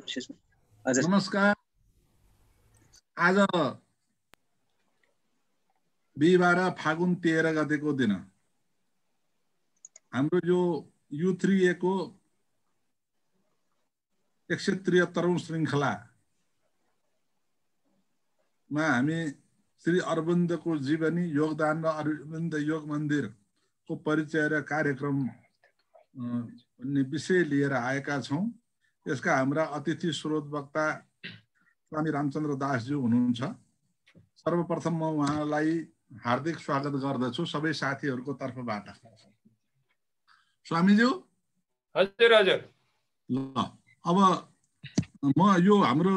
विशेषमा हजुर नमस्कार। आज बिहिबार फागुन 13 गतेको दिन हाम्रो जो U3A को 173औं श्रृङ्खलामा हामी श्री अरविन्दको जीवनी योगदान र अरविन्द योग मन्दिरको परिचय र कार्यक्रम भन्ने विषय लिएर आएका छौं। यसका हाम्रा अतिथि स्रोत वक्ता स्वामी रामचन्द्र दासज्यू हुनुहुन्छ। सर्वप्रथम म उहाँलाई हार्दिक स्वागत गर्दछु सबै साथीहरूको तर्फबाट। स्वामीज्यू। हजुर हजुर। ल अब म यो हाम्रो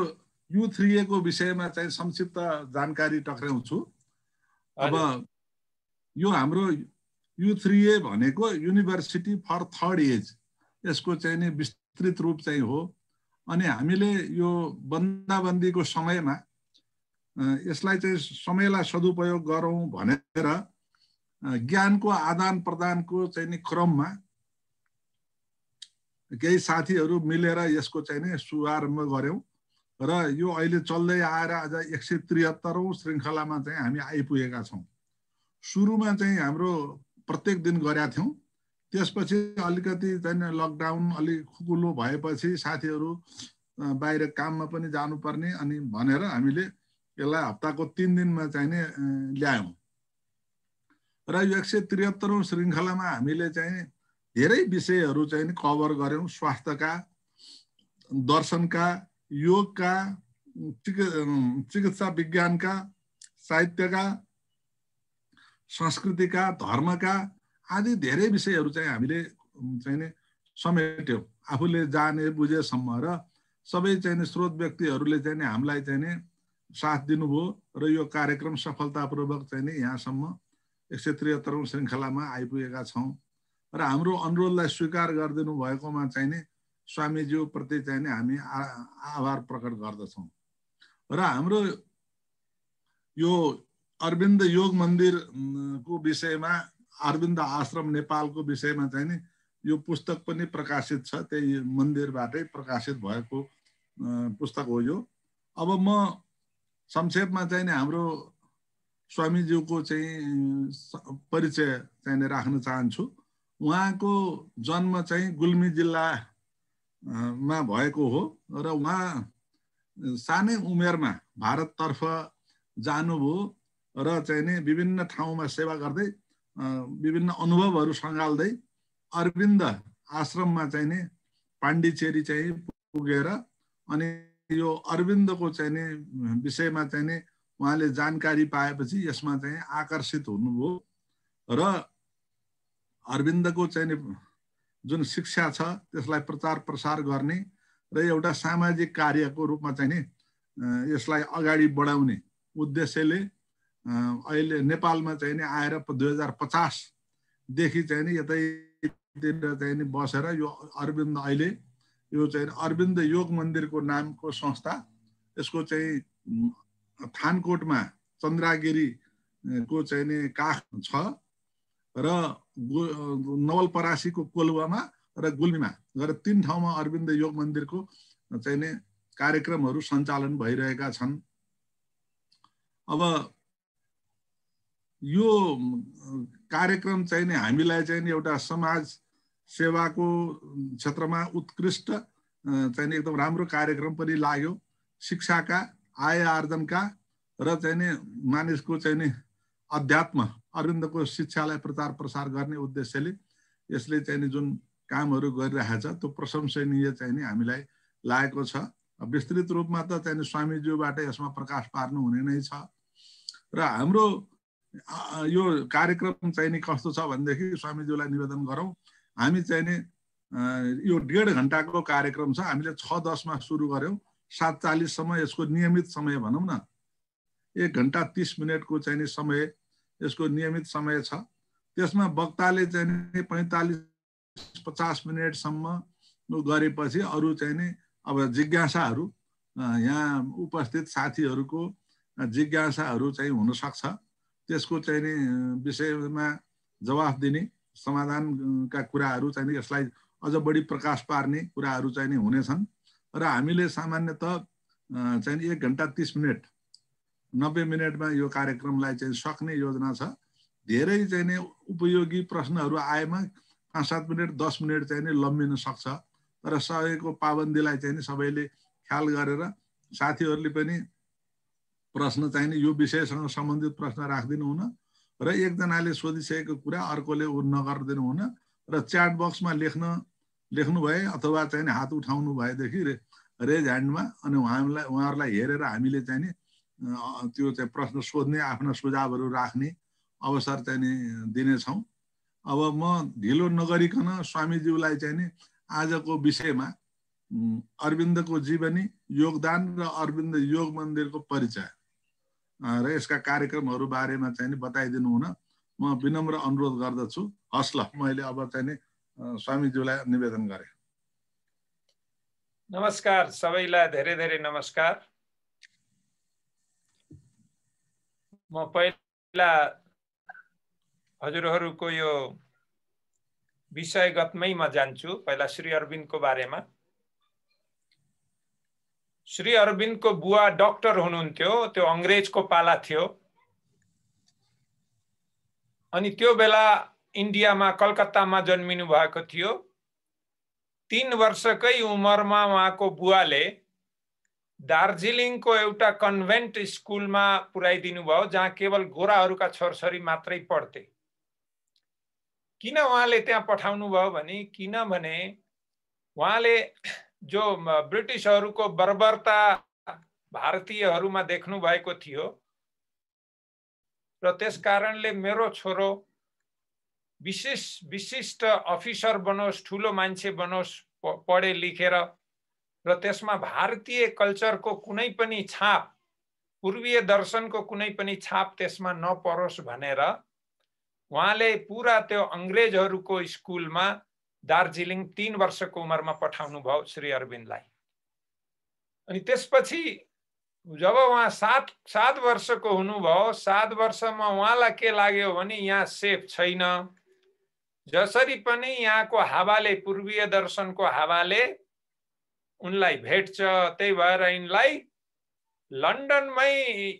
U3A को विषयमा चाहिँ संक्षिप्त जानकारी टक्राउँछु। अब यो हाम्रो U3A भनेको युनिभर्सिटी फर थर्ड एज, यसको चाहिँ नि विस्तृत रूप चाहिँ हो। अनि हामीले यो बन्दाबन्दीको समयमा यसलाई चाहिँ समयलाई सदुपयोग गरौँ भनेर ज्ञानको आदान प्रदानको चाहिँ नि क्रममा केही साथीहरू मिलेर यसको चाहिँ नि शुभारम्भ गर्यौं र यो अहिले चल्दै आएर आज 173औं श्रृङ्खलामा चाहिँ हामी आइपुगेका छौं। सुरुमा चाहिँ हाम्रो प्रत्येक दिन गरेका थियौं, त्यसपछि अलिकति चाहिँ लकडाउन अलि खुकुलो भएपछि साथीहरू बाहिर काममा पनि जानुपर्ने अनि भनेर हामीले यसलाई हप्ताको 3 दिनमा चाहिँ नि ल्यायौं र यो 173औं श्रृङ्खलामा हामीले चाहिँ धेरै विषयहरू चाहिँ नि कभर गर्यौं। स्वास्थ्यका, दर्शनका, योगका, चिकित्सा विज्ञानका, साहित्यका, संस्कृतिका, धर्मका आदि धेरै विषयहरू चाहिँ हामीले चाहिँ नि समेट्यौं आफूले जाने बुझेसम्म र सबै चाहिँ नि स्रोत व्यक्तिहरूले चाहिँ नि हामीलाई चाहिँ नि साथ दिनुभयो र यो कार्यक्रम सफलतापूर्वक चाहिँ नि यहाँसम्म 173औं श्रृङ्खलामा आइपुगेका छौं र हाम्रो अनुरोधलाई स्वीकार गरिदिनु भएकोमा चाहिँ नि स्वामीज्यू प्रति चाहिँ नि हामी आभार प्रकट गर्दछौं। र हाम्रो यो अरविन्द योग मन्दिरको विषयमा, अरविन्द आश्रम नेपालको विषयमा चाहिँ नि यो पुस्तक पनि प्रकाशित छ, त्यही मन्दिरबाटै प्रकाशित भएको पुस्तक हो यो। अब म संक्षेपमा चाहिँ नि हाम्रो स्वामीज्यूको चाहिँ परिचय चाहिँ नि राख्न चाहन्छु। उहाँको जन्म चाहिँ गुल्मी जिल्लामा भएको हो र उहाँ सानै उमेरमा भारततर्फ जानुभयो र चाहिँ नि विभिन्न ठाउँमा सेवा गर्दै विभिन्न अनुभवहरू सँगाल्दै अरविन्द आश्रममा चाहिँ नि पाण्डिचेरी चाहिँ पुगेर अनि यो अरविन्दको चाहिँ नि विषयमा चाहिँ नि उहाँले जानकारी पाएपछि यसमा चाहिँ आकर्षित हुनुभयो र अरविन्दको चाहिँ नि जुन शिक्षा छ त्यसलाई प्रचार प्रसार गर्ने र एउटा सामाजिक कार्यको रूपमा चाहिँ नि यसलाई अगाडि बढाउने उद्देश्यले अहिले नेपालमा चाहिँ नि आएर 2050 देखि चाहिँ नि यतैतिर चाहिँ नि बसेर यो अरविन्द अहिले यो चाहिँ अरविन्द योग मन्दिरको नामको संस्था, यसको चाहिँ थानकोटमा चन्द्रागिरीको चाहिँ नि काख छ र नवलपरासीको कोलुवामा र गुल्मीमा गएर 3 ठाउँमा अरविन्द योग मन्दिरको चाहिँ नि कार्यक्रमहरू सञ्चालन भइरहेका छन्। अब यो कार्यक्रम चाहिँ नि हामीलाई चाहिँ नि एउटा समाज सेवाको क्षेत्रमा उत्कृष्ट चाहिँ नि एकदम राम्रो कार्यक्रम पनि लाग्यो। शिक्षाका, आय आर्जनका र चाहिँ नि मानिसको चाहिँ नि अध्यात्म अरविन्दको शिक्षालाई प्रचार प्रसार गर्ने उद्देश्यले यसले चाहिँ नि जुन कामहरू गरिरहेछ त्यो प्रशंसनीय चाहिँ नि हामीलाई लागेको छ। विस्तृत रूपमा त चाहिँ नि स्वामीज्यूबाट यसमा प्रकाश पार्नु हुने नै छ र हाम्रो यो कार्यक्रम चाहिँ नि कस्तो छ भनेदेखि स्वामीज्यूलाई निवेदन गरौँ, हामी चाहिँ नि यो 1.5 घण्टाको कार्यक्रम छ। हामीले 6:10 मा सुरु गर्यौं, 7:40 सम्म यसको नियमित समय भनौं न, 1 घण्टा 30 मिनेटको चाहिँ नि समय यसको नियमित समय छ। त्यसमा वक्ताले चाहिँ नि 45-50 मिनेटसम्म गरेपछि अरु चाहिँ नि अब जिज्ञासाहरू यहाँ उपस्थित साथीहरूको जिज्ञासाहरू चाहिँ हुन सक्छ, त्यसको चाहिँ नि विषयमा जवाफ दिने, समाधानका कुराहरू चाहिँ नि यसलाई अझ बढी प्रकाश पार्ने कुराहरू चाहिँ नि हुनेछन् र हामीले सामान्यतः चाहिँ 1 घण्टा 30 मिनट 90 मिनटमा यो कार्यक्रमलाई चाहिँ सक्ने योजना छ। धेरै चाहिँ नि उपयोगी प्रश्नहरू आएमा 5-7 मिनट 10 मिनट चाहिँ नि लम्बिन सक्छ। तर सबैको पाबन्दीलाई चाहिँ नि सबैले ख्याल गरेर साथीहरूले पनि प्रश्न चाहिँ नि यो विषयसँग सम्बन्धित प्रश्न राख्दिनु हुन र एकजनाले सोधिसकेको कुरा अर्कोले नगर्दिनु हुन र च्याट बक्समा लेख्नु भए अथवा चाहिँ नि हात उठाउनु भएदेखि रेज ह्यान्डमा अनि उहाँहरूलाई हेरेर हामीले चाहिँ नि त्यो चाहिँ प्रश्न सोध्ने आफ्ना सुझावहरू राख्ने अवसर चाहिँ नि दिनेछौँ। अब म ढिलो नगरिकन स्वामीज्यूलाई चाहिँ नि आजको विषयमा अरविन्दको जीवनी, योगदान र अरविन्द योग मन्दिरको परिचय र यसका कार्यक्रमहरू बारेमा चाहिँ नि बताइदिनु हुन म विनम्र अनुरोध गर्दछु। हस् ल, मैले अब चाहिँ नि स्वामीज्यूलाई निवेदन गरे। नमस्कार सबैलाई, धेरै धेरै नमस्कार। म पहिला हजुरहरूको यो विषयगतमै म जान्छु। पहिला श्री अरविन्दको बारेमा। श्री अरविन्दको बुवा डाक्टर हुनुहुन्थ्यो। त्यो अंग्रेजको पाला थियो अनि त्यो बेला इन्डियामा कलकत्तामा जन्मिनु भएको थियो। 3 वर्षकै उमेरमा उहाँको बुवाले दार्जिलिङको एउटा कन्भेन्ट स्कुलमा पुर्याइदिनु भयो, जहाँ केवल गोराहरूका छोरछोरी मात्रै पढ्थे। किन उहाँले त्यहाँ पठाउनु भयो भने, किनभने उहाँले जो ब्रिटिसहरूको बर्बरता भारतीयहरूमा देख्नु भएको थियो र त्यस कारणले मेरो छोरो विशिष्ट अफिसर बनोस्, ठुलो मान्छे बनोस्, पढे लेखेर र त्यसमा भारतीय कल्चरको कुनै पनि छाप, पूर्वीय दर्शनको कुनै पनि छाप त्यसमा नपरोस् भनेर उहाँले पुरा त्यो अंग्रेजहरूको स्कुलमा दार्जिलिङ 3 वर्षको उमेरमा पठाउनु भयो श्री अरविन्दलाई। अनि त्यसपछि जब उहाँ 7 वर्षको हुनुभयो, 7 वर्षमा उहाँलाई के लाग्यो भने यहाँ सेफ छैन, जसरी पनि यहाँको हावाले, पूर्वीय दर्शनको हावाले उनलाई भेट्छ, त्यही भएर यिनलाई लन्डनमै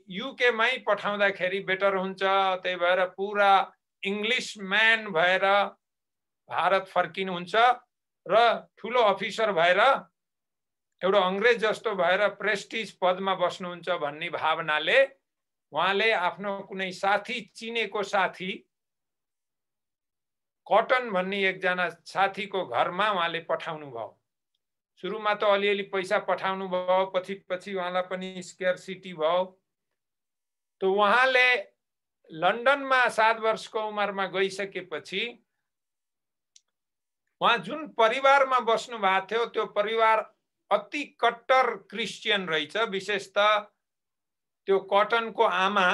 युकेमै पठाउँदाखेरि बेटर हुन्छ। त्यही भएर पुरा इंग्लिश म्यान भएर भारत फर्किनुहुन्छ र ठुलो अफिसर भएर एउटा अंग्रेज जस्तो भएर प्रेस्टिज पदमा बस्नुहुन्छ भन्ने भावनाले उहाँले आफ्नो कुनै साथी, चिनेको साथी कटन भन्ने एकजना साथीको घरमा उहाँले पठाउनु भयो। सुरुमा त अलिअलि पैसा पठाउनु भयो, पछि उहाँलाई पनि स्केयरसिटी भयो। त उहाँले लन्डनमा 7 वर्षको उमेरमा गइसकेपछि उहाँ जुन परिवारमा बस्नु भएको थियो त्यो परिवार अति कट्टर क्रिस्चियन रहेछ। विशेषतः त्यो कटनको आमा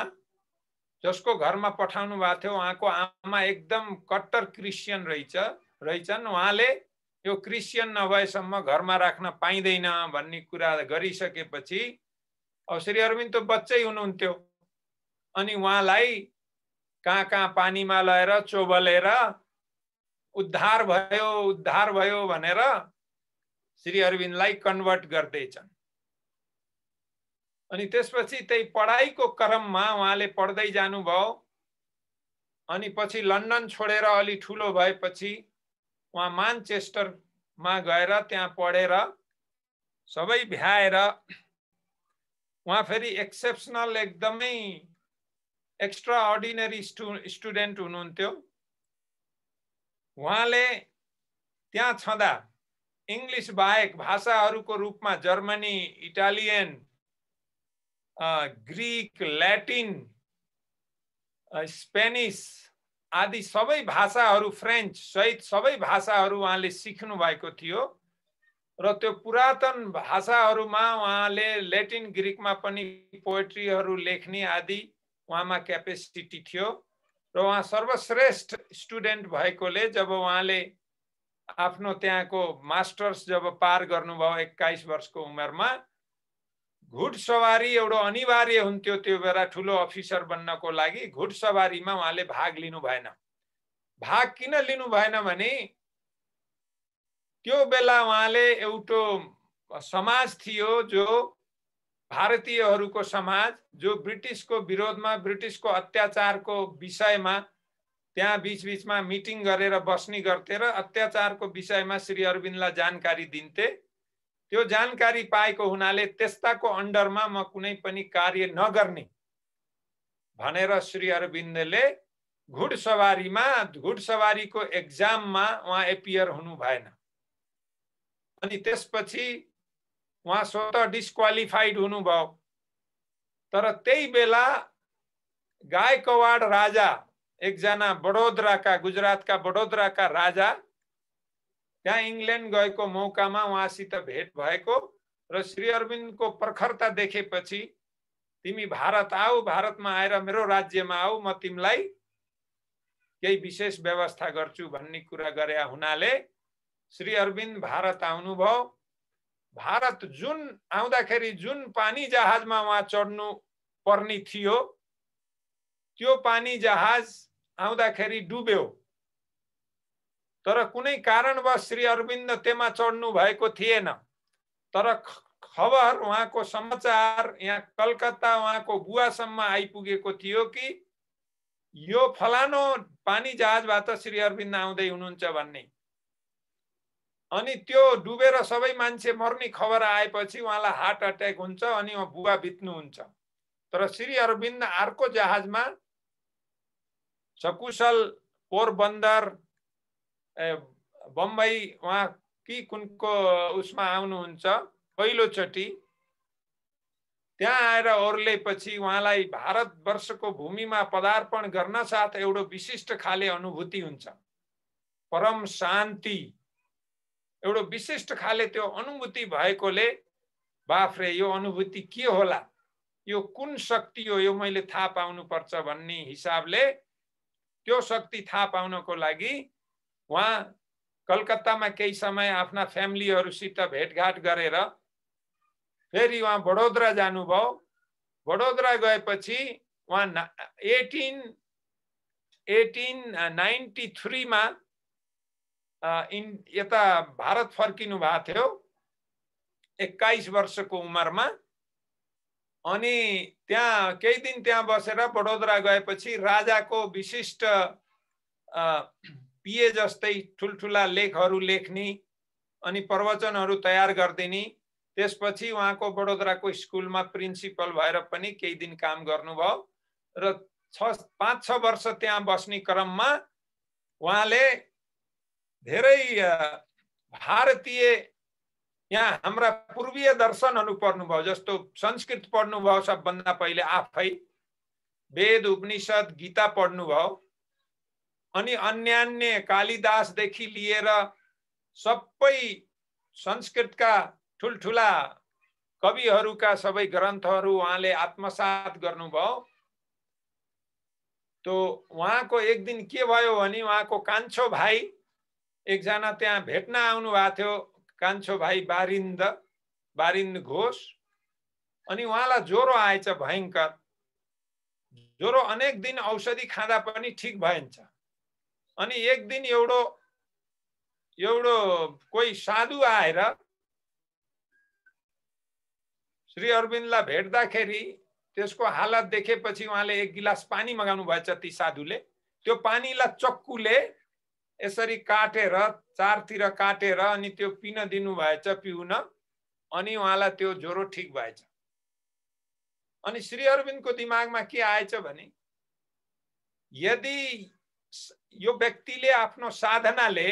जसको घरमा पठाउनु भएको थियो, उहाँको आमा एकदम कट्टर क्रिस्चियन रहेछन्। उहाँले यो क्रिस्चियन नभएसम्म घरमा राख्न पाइँदैन भन्ने कुरा गरिसकेपछि अब श्री अरविन्द त बच्चै हुनुहुन्थ्यो अनि उहाँलाई कहाँ पानीमा लगेर चोबलेर उद्धार भयो भनेर श्री अरविन्दलाई कन्भर्ट गर्दैछन्। अनि त्यसपछि त्यही पढाइको क्रममा उहाँले पढ्दै जानुभयो। अनि पछि लन्डन छोडेर अलि ठुलो भएपछि उहाँ मानचेस्टरमा गएर त्यहाँ पढेर सबै भ्याएर उहाँ फेरि एक्सेप्सनल, एकदमै एक्स्ट्रा अर्डिनरी स्टुडेन्ट हुनुहुन्थ्यो। उहाँले त्यहाँ छँदा इंग्लिश बाहेक भाषाहरूको रूपमा Germany, Italian, Greek, Latin, Spanish आदि सबै भाषाहरू, फ्रेन्च सहित सबै भाषाहरू उहाँले सिक्नु भएको थियो र त्यो पुरातन भाषाहरूमा उहाँले ल्याटिन, ग्रीकमा पनि पोएट्रीहरू लेख्ने आदि उहाँमा क्यापेसिटी थियो र उहाँ सर्वश्रेष्ठ स्टुडेन्ट भएकोले जब उहाँले आफ्नो त्यहाँको मास्टर्स जब पार गर्नुभयो 21 वर्षको उमेरमा, घुडसवारी एउटा अनिवार्य हुन्थ्यो त्यो बेला ठुलो अफिसर बन्नको लागि। घुडसवारीमा उहाँले भाग लिनु भएन। भाग किन लिनु भएन भने त्यो बेला उहाँले एउटा समाज थियो जो भारतीयहरूको समाज, जो ब्रिटिसको विरोधमा, ब्रिटिसको अत्याचारको विषयमा त्यहाँ बीच-बीचमा मिटिङ गरेर बस्ने गर्थे र अत्याचारको विषयमा श्री अरविन्दलाई जानकारी दिन्थे। त्यो जानकारी पाएको हुनाले त्यस्ताको अन्डरमा म कुनै पनि कार्य नगर्ने भनेर श्री अरविन्दले घुडसवारीको एक्जाममा उहाँ एपियर हुनु भएन। अनि त्यसपछि उहाँ स्वतः डिस्क्वालिफाइड हुनुभयो। तर त्यही बेला गायकवाड राजा, एकजना बडोदराका, गुजरातका बडोदराका राजा त्यहाँ इङ्ल्यान्ड गएको मौकामा उहाँसित भेट भएको र श्री अरविन्दको प्रखरता देखेपछि तिमी भारत आऊ, भारतमा आएर मेरो राज्यमा आऊ, म तिमीलाई केही विशेष व्यवस्था गर्छु भन्ने कुरा गरे हुनाले श्री अरविन्द भारत आउनुभयो। भारत जुन आउँदाखेरि जुन पानी जहाजमा उहाँ चढ्नु पर्ने थियो त्यो पानी जहाज आउँदाखेरि डुब्यो। तर कुनै कारणवश श्री अरविन्द त्यसमा चढ्नु भएको थिएन। तर खबर, उहाँको समाचार यहाँ कलकत्ता उहाँको बुवासम्म आइपुगेको थियो कि यो फलानो पानी जहाजबाट श्री अरविन्द आउँदै हुनुहुन्छ भन्ने। अनि त्यो डुबेर सबै मान्छे मर्ने खबर आएपछि उहाँलाई हार्ट अट्याक हुन्छ अनि उहाँ बुवा बित्नुहुन्छ। तर श्री अरविन्द अर्को जहाजमा सकुशल पोरबन्दर, बम्बई उहाँ कि कुनको उसमा आउनुहुन्छ पहिलोचोटि। त्यहाँ आएर ओर्लेपछि उहाँलाई भारतवर्षको भूमिमा पदार्पण गर्न साथ एउटा विशिष्ट खाले अनुभूति हुन्छ, परम शान्ति, एउटा विशिष्ट खाले त्यो अनुभूति भएकोले बाफ्रे यो अनुभूति के होला, यो कुन शक्ति हो, यो मैले थाहा पाउनुपर्छ भन्ने हिसाबले त्यो शक्ति थाहा पाउनको लागि उहाँ कलकत्तामा केही समय आफ्ना फ्यामिलीहरूसित भेटघाट गरेर फेरि उहाँ बडोदरा जानुभयो। बडोदरा गएपछि उहाँ 1893 मा यता भारत फर्किनु भएको थियो 21 वर्षको उमेरमा। अनि त्यहाँ केही दिन त्यहाँ बसेर बडोदरा गएपछि राजाको विशिष्ट पिए जस्तै ठुल्ठुला लेखहरू लेख्ने अनि प्रवचनहरू तयार गरिदिने। त्यसपछि उहाँको बडोदराको स्कुलमा प्रिन्सिपल भएर पनि केही दिन काम गर्नुभयो र 5-6 वर्ष त्यहाँ बस्ने क्रममा उहाँले धेरै भारतीय यहाँ हाम्रा पूर्वीय दर्शनहरू पढ्नुभयो। जस्तो संस्कृत पढ्नुभयो, सबभन्दा पहिले आफै वेद उपनिषद गीता पढ्नुभयो। अनि अन्यान्य कालिदासदेखि लिएर सबै संस्कृतका ठुल्ठुला कविहरूका सबै ग्रन्थहरू उहाँले आत्मसात गर्नुभयो। तो उहाँको एक दिन के भयो भने उहाँको कान्छो भाइ एकजना त्यहाँ भेट्न आउनु भएको थियो, कान्छो भाइ बारिन्द घोष। अनि उहाँलाई ज्वरो आएछ भयङ्कर। ज्वरो अनेक दिन औषधि खाँदा पनि ठिक भएछ। अनि एक दिन एउटो कोही साधु आएर श्री अरविन्दलाई भेट्दाखेरि त्यसको हालत देखेपछि उहाँले एक गिलास पानी मगाउनु भएछ। ती साधुले त्यो पानीलाई चक्कुले यसरी काटेर चारतिर काटेर अनि त्यो पिन दिनु भएछ पिउन। अनि उहाँलाई त्यो ज्वरो ठिक भएछ। अनि श्री अरविन्दको दिमागमा के आएछ भने यदि यो व्यक्तिले आफ्नो साधनाले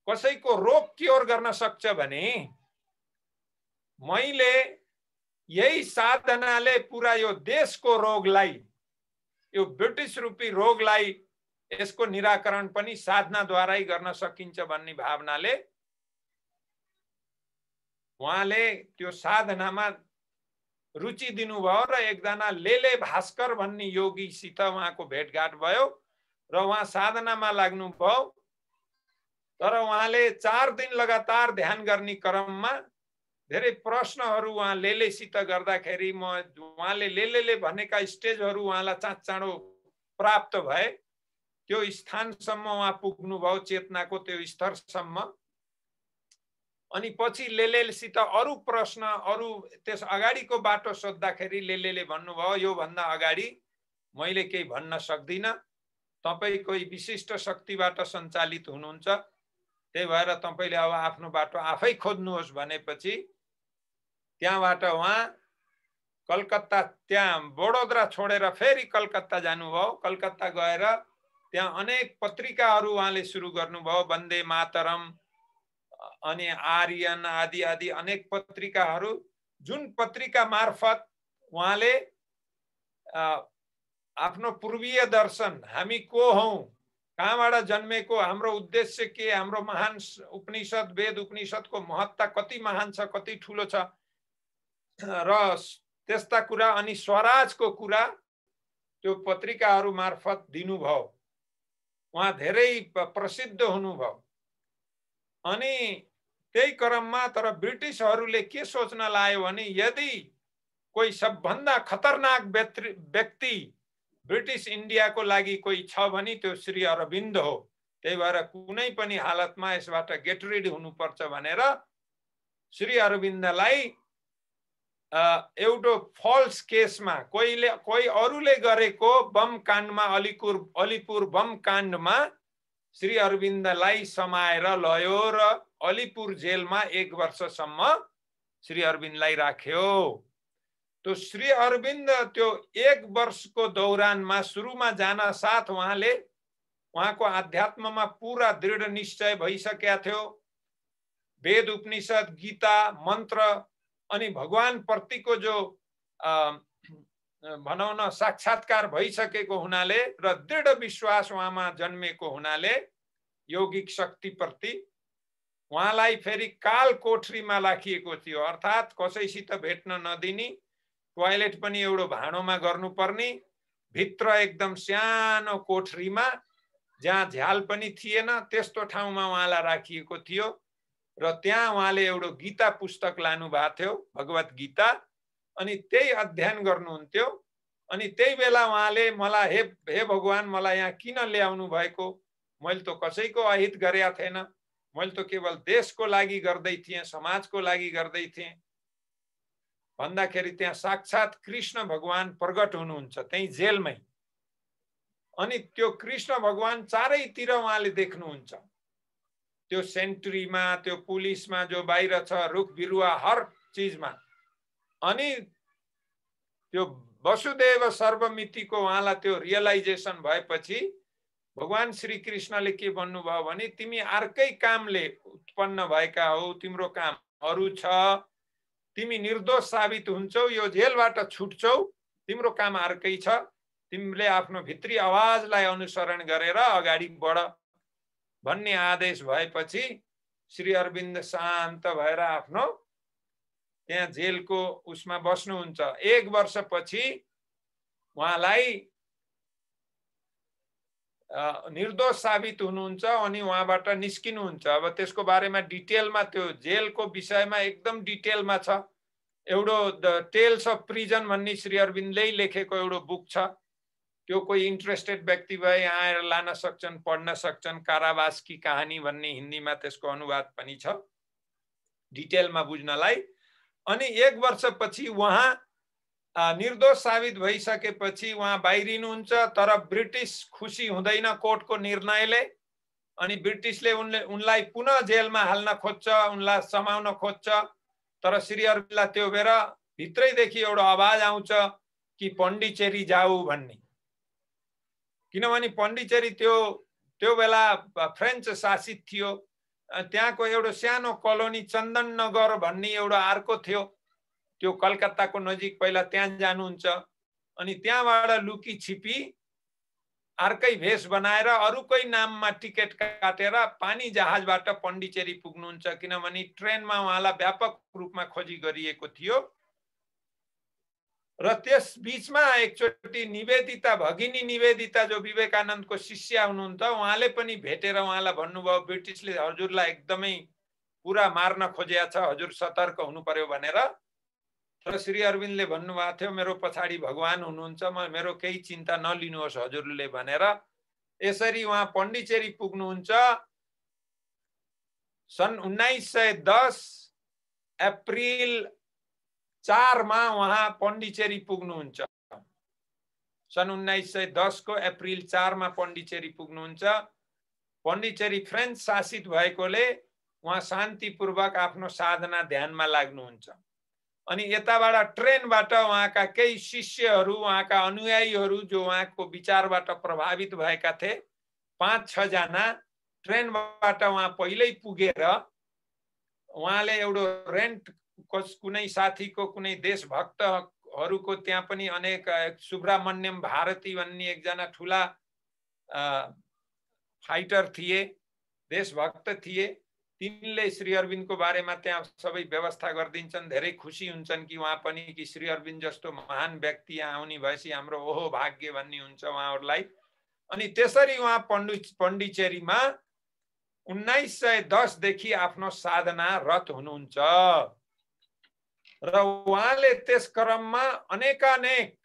कसैको रोग क्योर गर्न सक्छ भने मैले यही साधनाले पुरा यो देशको रोगलाई, यो ब्रिटिस रूपी रोगलाई यसको निराकरण पनि साधनाद्वारै गर्न सकिन्छ भन्ने भावनाले उहाँले त्यो साधनामा रुचि दिनुभयो र एकजना लेले भास्कर भन्ने योगीसित उहाँको भेटघाट भयो र उहाँ साधनामा लाग्नुभयो। तर उहाँले 4 दिन लगातार ध्यान गर्ने क्रममा धेरै प्रश्नहरू उहाँ लेलेसित गर्दाखेरि उहाँले लेलेले भनेका स्टेजहरू उहाँलाई चाँडो प्राप्त भए। त्यो स्थानसम्म उहाँ पुग्नुभयो, चेतनाको त्यो स्तरसम्म। अनि पछि लेलेसित अरू प्रश्न अरू त्यस अगाडिको बाटो सोद्धाखेरि लेलेले भन्नुभयो यो भन्दा अगाडि मैले केही भन्न सक्दिनँ, तपाईँ कोही विशिष्ट शक्तिबाट सञ्चालित हुनुहुन्छ, त्यही भएर तपाईँले अब आफ्नो बाटो आफै खोज्नुहोस् भनेपछि त्यहाँबाट उहाँ कलकत्ता त्यहाँ बडोदरा छोडेर फेरि कलकत्ता जानुभयो। कलकत्ता गएर त्यहाँ अनेक पत्रिकाहरू उहाँले सुरु गर्नुभयो, वन्दे मातरम अनि आर्यन आदि आदि अनेक पत्रिकाहरू, जुन पत्रिका मार्फत उहाँले आफ्नो पूर्वीय दर्शन, हामी को हौं, कहाँबाट जन्मेको, हाम्रो उद्देश्य के, हाम्रो महान उपनिषद वेद उपनिषदको महत्ता कति महान छ, कति ठुलो छ र त्यस्ता कुरा अनि स्वराजको कुरा त्यो पत्रिकाहरू मार्फत दिनुभयो। उहाँ धेरै प्रसिद्ध हुनुभयो। अनि त्यही क्रममा तर ब्रिटिसहरूले के सोच्न लाग्यो भने यदि कोही सबभन्दा खतरनाक व्यक्ति ब्रिटिस इन्डियाको लागि कोही छ भने त्यो श्री अरविन्द हो, त्यही भएर कुनै पनि हालतमा यसबाट गेट रिड हुनुपर्छ भनेर श्री अरविन्दलाई एउटा फल्स केसमा कोही अरूले गरेको बम काण्डमा अलीपुर बम काण्डमा श्री अरविन्दलाई समाएर लयो र अलीपुर जेलमा 1 वर्षसम्म श्री अरविन्दलाई राख्यो। तो श्री अरविन्द त्यो 1 वर्षको दौरानमा सुरुमा जान साथ उहाँको आध्यात्ममा पूरा दृढ निश्चय भइसकेको थियो। वेद उपनिषद गीता मन्त्र अनि भगवान प्रतिको जो भनौं न साक्षात्कार भइसकेको हुनाले र दृढ विश्वास उहाँमा जन्मेको हुनाले योगिक शक्ति प्रति उहाँलाई फेरि काल कोठरीमा राखिएको थियो, अर्थात् कसैसित भेट्न नदिने, टोयलेट पनि एउटा भाँडोमा गर्नुपर्ने, भित्र एकदम सानो कोठरीमा जहाँ झ्याल पनि थिएन त्यस्तो ठाउँमा उहाँलाई राखिएको थियो र त्यहाँ उहाँले एउटा गीता पुस्तक लानु भएको थियो, भगवत गीता, अनि त्यही अध्ययन गर्नुहुन्थ्यो। अनि त्यही बेला उहाँले मलाई हे भगवान मलाई यहाँ किन ल्याउनु भएको, मैले त कसैको अहित गरेका थिएन, मैले त केवल देशको लागि गर्दै थिएँ, समाजको लागि गर्दै थिएँ भन्दाखेरि त्यहाँ साक्षात कृष्ण भगवान प्रकट हुनुहुन्छ त्यही जेलमै। अनि त्यो कृष्ण भगवान चारैतिर उहाँले देख्नुहुन्छ, त्यो सेन्ट्रीमा, त्यो पुलिसमा जो बाहिर छ, रुख बिरुवा हर चीजमा। अनि त्यो वसुदेव सर्वमितिको उहाँलाई त्यो रियलाइजेसन भएपछि भगवान श्री कृष्णले के भन्नुभयो भने तिमी अर्कै कामले उत्पन्न भएका हौ, तिम्रो काम अरू छ, तिमी निर्दोष साबित हुन्छौ, यो जेलबाट छुट्छौ, तिम्रो काम अर्कै छ, तिमीले आफ्नो भित्री आवाजलाई अनुसरण गरेर अगाडि बढ भन्ने आदेश भएपछि श्री अरविन्द शान्त भएर आफ्नो त्यहाँ जेलको उसमा बस्नुहुन्छ। 1 वर्षपछि उहाँलाई निर्दोष साबित हुनुहुन्छ अनि उहाँबाट निस्किनुहुन्छ। अब त्यसको बारेमा डिटेलमा त्यो जेलको विषयमा एकदम डिटेलमा छ। एउटा द टेल्स अफ प्रिजन भन्ने श्री अरविन्दले लेखेको एउटा बुक छ, त्यो कोही इन्ट्रेस्टेड व्यक्ति भए आएर लान सक्छन्, पढ्न सक्छन्। कारावास की कहानी भन्ने हिन्दीमा त्यसको अनुवाद पनि छ डिटेलमा बुझ्नलाई। अनि 1 वर्षपछि उहाँ निर्दोष साबित भइसकेपछि उहाँ बाहिरिनुहुन्छ, तर ब्रिटिस खुसी हुँदैन कोर्टको निर्णयले। अनि ब्रिटिसले उनलाई पुनः जेलमा हाल्न खोज्छ, उनलाई समाउन खोज्छ। तर श्री अरविन्दलाई त्यो बेर भित्रैदेखि एउटा आवाज आउँछ कि पण्डिचेरी जाऊ भन्ने, किनभने पण्डिचेरी त्यो बेला फ्रेन्च शासित थियो। त्यहाँको एउटा सानो कलोनी चन्दन नगर भन्ने एउटा अर्को थियो, त्यो कलकत्ताको नजिक। पहिला त्यहाँ जानुहुन्छ अनि त्यहाँबाट लुकी छिपी अर्कै भेष बनाएर अरूकै नाममा टिकट काटेर पानी जहाजबाट पण्डिचेरी पुग्नुहुन्छ, किनभने ट्रेनमा उहाँलाई व्यापक रूपमा खोजी गरिएको थियो। र त्यस बीचमा एकचोटि निवेदिता, भगिनी निवेदिता जो विवेकानन्दको शिष्या हुनुहुन्छ, उहाँले पनि भेटेर उहाँलाई भन्नुभयो ब्रिटिसले हजुरलाई एकदमै पुरा मार्न खोजेको छ, हजुर सतर्क हुनु पर्यो भनेर। तर श्री अरविन्दले भन्नुभएको थियो मेरो पछाडि भगवान हुनुहुन्छ, मेरो केही चिन्ता नलिनुहोस् हजुरले भनेर। यसरी उहाँ पण्डिचेरी पुग्नुहुन्छ। सन् 1910 अप्रिल 4 मा उहाँ पण्डिचेरी पुग्नुहुन्छ। सन् 1910 को अप्रिल 4 मा पण्डिचेरी पुग्नुहुन्छ। पण्डिचेरी फ्रेन्च शासित भएकोले उहाँ शान्तिपूर्वक आफ्नो साधना ध्यानमा लाग्नुहुन्छ। अनि यताबाट ट्रेनबाट उहाँका केही शिष्यहरू, उहाँका अनुयायीहरू जो उहाँको विचारबाट प्रभावित भएका थिए, 5-6 जना ट्रेनबाट उहाँ पहिल्यै पुगेर उहाँले एउटा रेन्ट कुनै साथीको कुनै देशभक्तहरूको त्यहाँ पनि अनेक सुब्रमण्यम भारती भन्ने एकजना ठुला फाइटर थिए, देशभक्त थिए। तिनले श्री अरविन्दको बारेमा त्यहाँ सबै व्यवस्था गरिदिन्छन्। धेरै खुसी हुन्छन् कि उहाँ पनि कि श्री अरविन्द जस्तो महान व्यक्ति यहाँ आउने भएपछि हाम्रो ओहो भाग्य भन्ने हुन्छ उहाँहरूलाई। अनि त्यसरी उहाँ पण्डिचेरीमा 1910 देखि आफ्नो साधना रत हुनुहुन्छ र उहाँले त्यस क्रममा अनेकानेक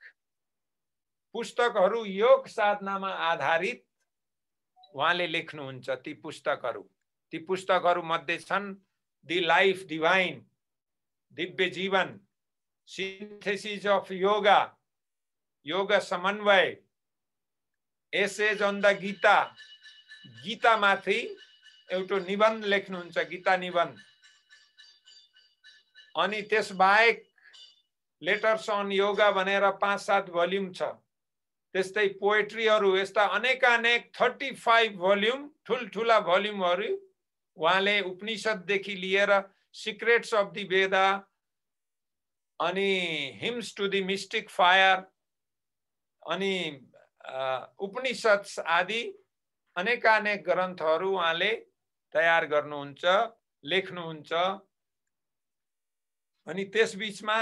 पुस्तकहरू योग साधनामा आधारित उहाँले लेख्नुहुन्छ। ती पुस्तकहरू मध्ये छन् दि लाइफ डिभाइन, दिव्य जीवन, सिन्थेसिस अफ योगा, योग समन्वय, एसेज अन द गीता, गीतामाथि एउटा निबन्ध लेख्नुहुन्छ, गीता निबन्ध। अनि त्यसबाहेक लेटर्स अन योगा भनेर 5-7 भोल्युम छ। त्यस्तै पोएट्रीहरू, यस्ता अनेकानेक 35 भोल्युम ठुल्ठुला भोल्युमहरू उहाँले उपनिषददेखि लिएर सिक्रेट्स अफ द वेदा, अनि hymns to the mystic fire, अनि उपनिषद आदि अनेकानेक ग्रन्थहरू उहाँले तयार गर्नुहुन्छ, लेख्नुहुन्छ। अनि त्यसबीचमा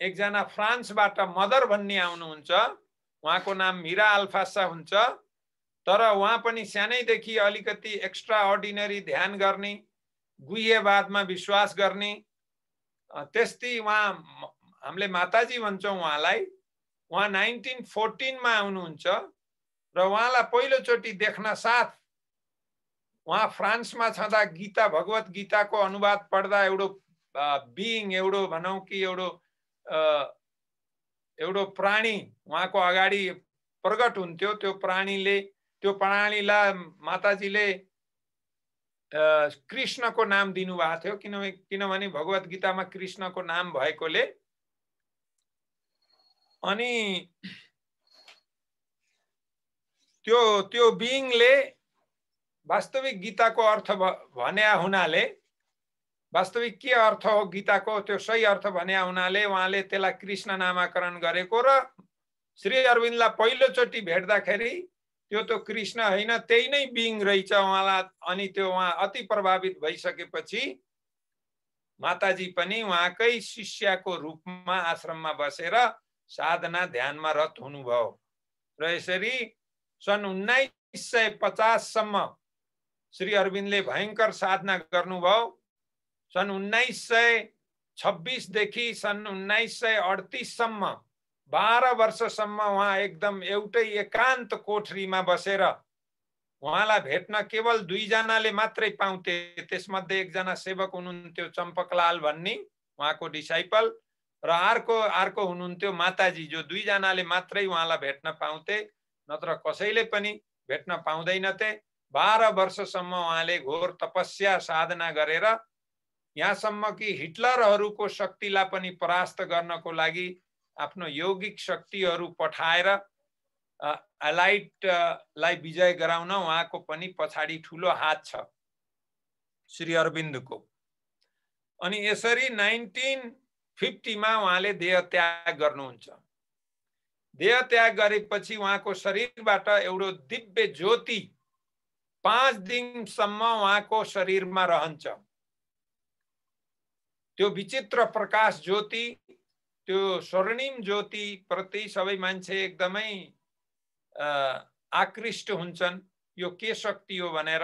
एकजना फ्रान्सबाट मदर भन्ने आउनुहुन्छ, उहाँको नाम मीरा अल्फासा हुन्छ। तर उहाँ पनि सानैदेखि अलिकति एक्स्ट्रा अर्डिनरी ध्यान गर्ने, गुह्यवादमा विश्वास गर्ने, त्यस्तै उहाँ हामीले माताजी भन्छौँ उहाँलाई। उहाँ 1914 मा आउनुहुन्छ र उहाँलाई पहिलोचोटि देख्न साथ उहाँ फ्रान्समा छँदा गीता, भगवत गीताको अनुवाद पढ्दा एउटा बिइङ, एउटा भनौँ कि एउटा प्राणी उहाँको अगाडि प्रकट हुन्थ्यो। त्यो प्राणीलाई माताजीले कृष्णको नाम दिनुभएको थियो, किनभने भगवत गीतामा कृष्णको नाम भएकोले। अनि त्यो बिइङले वास्तविक गीताको अर्थ भन्या हुनाले, वास्तविक के अर्थ हो गीताको त्यो सही अर्थ भन्या हुनाले उहाँले त्यसलाई कृष्ण नामाकरण गरेको र श्री अरविन्दलाई पहिलोचोटि भेट्दाखेरि त्यो त कृष्ण होइन, त्यही नै बिइङ रहेछ उहाँलाई। अनि त्यो उहाँ अति प्रभावित भइसकेपछि माताजी पनि उहाँकै शिष्यको रूपमा आश्रममा बसेर साधना ध्यानमा रत हुनुभयो र यसरी सन् 1950 सम्म श्री अरविन्दले भयंकर साधना गर्नुभयो। सन् 1926 देखि सन् 1938 सम्म 12 वर्षसम्म उहाँ एकदम एउटै एकान्त कोठरीमा बसेर, उहाँलाई भेट्न केवल 2 जनाले मात्रै पाउँथे। त्यसमध्ये एकजना सेवक हुनुहुन्थ्यो चम्पकलाल भन्ने, उहाँको डिसाइपल, र अर्को हुनुहुन्थ्यो माताजी, जो 2 जनाले मात्रै उहाँलाई भेट्न पाउँथे, नत्र कसैले पनि भेट्न पाउँदैनथे। 12 वर्षसम्म उहाँले घोर तपस्या साधना गरेर यहाँसम्म कि हिटलरहरूको शक्तिलाई पनि परास्त गर्नको लागि आफ्नो यौगिक शक्तिहरू पठाएर एलाइटलाई विजय गराउन उहाँको पनि पछाडि ठुलो हात छ श्री अरविन्दको। अनि यसरी 1950 मा उहाँले देह त्याग गर्नुहुन्छ। देह त्याग गरेपछि उहाँको शरीरबाट एउटा दिव्य ज्योति 5 दिनसम्म उहाँको शरीरमा रहन्छ। त्यो विचित्र प्रकाश ज्योति, त्यो स्वर्णिम ज्योति प्रति सबै मान्छे एकदमै आकृष्ट हुन्छन्। यो के शक्ति हो भनेर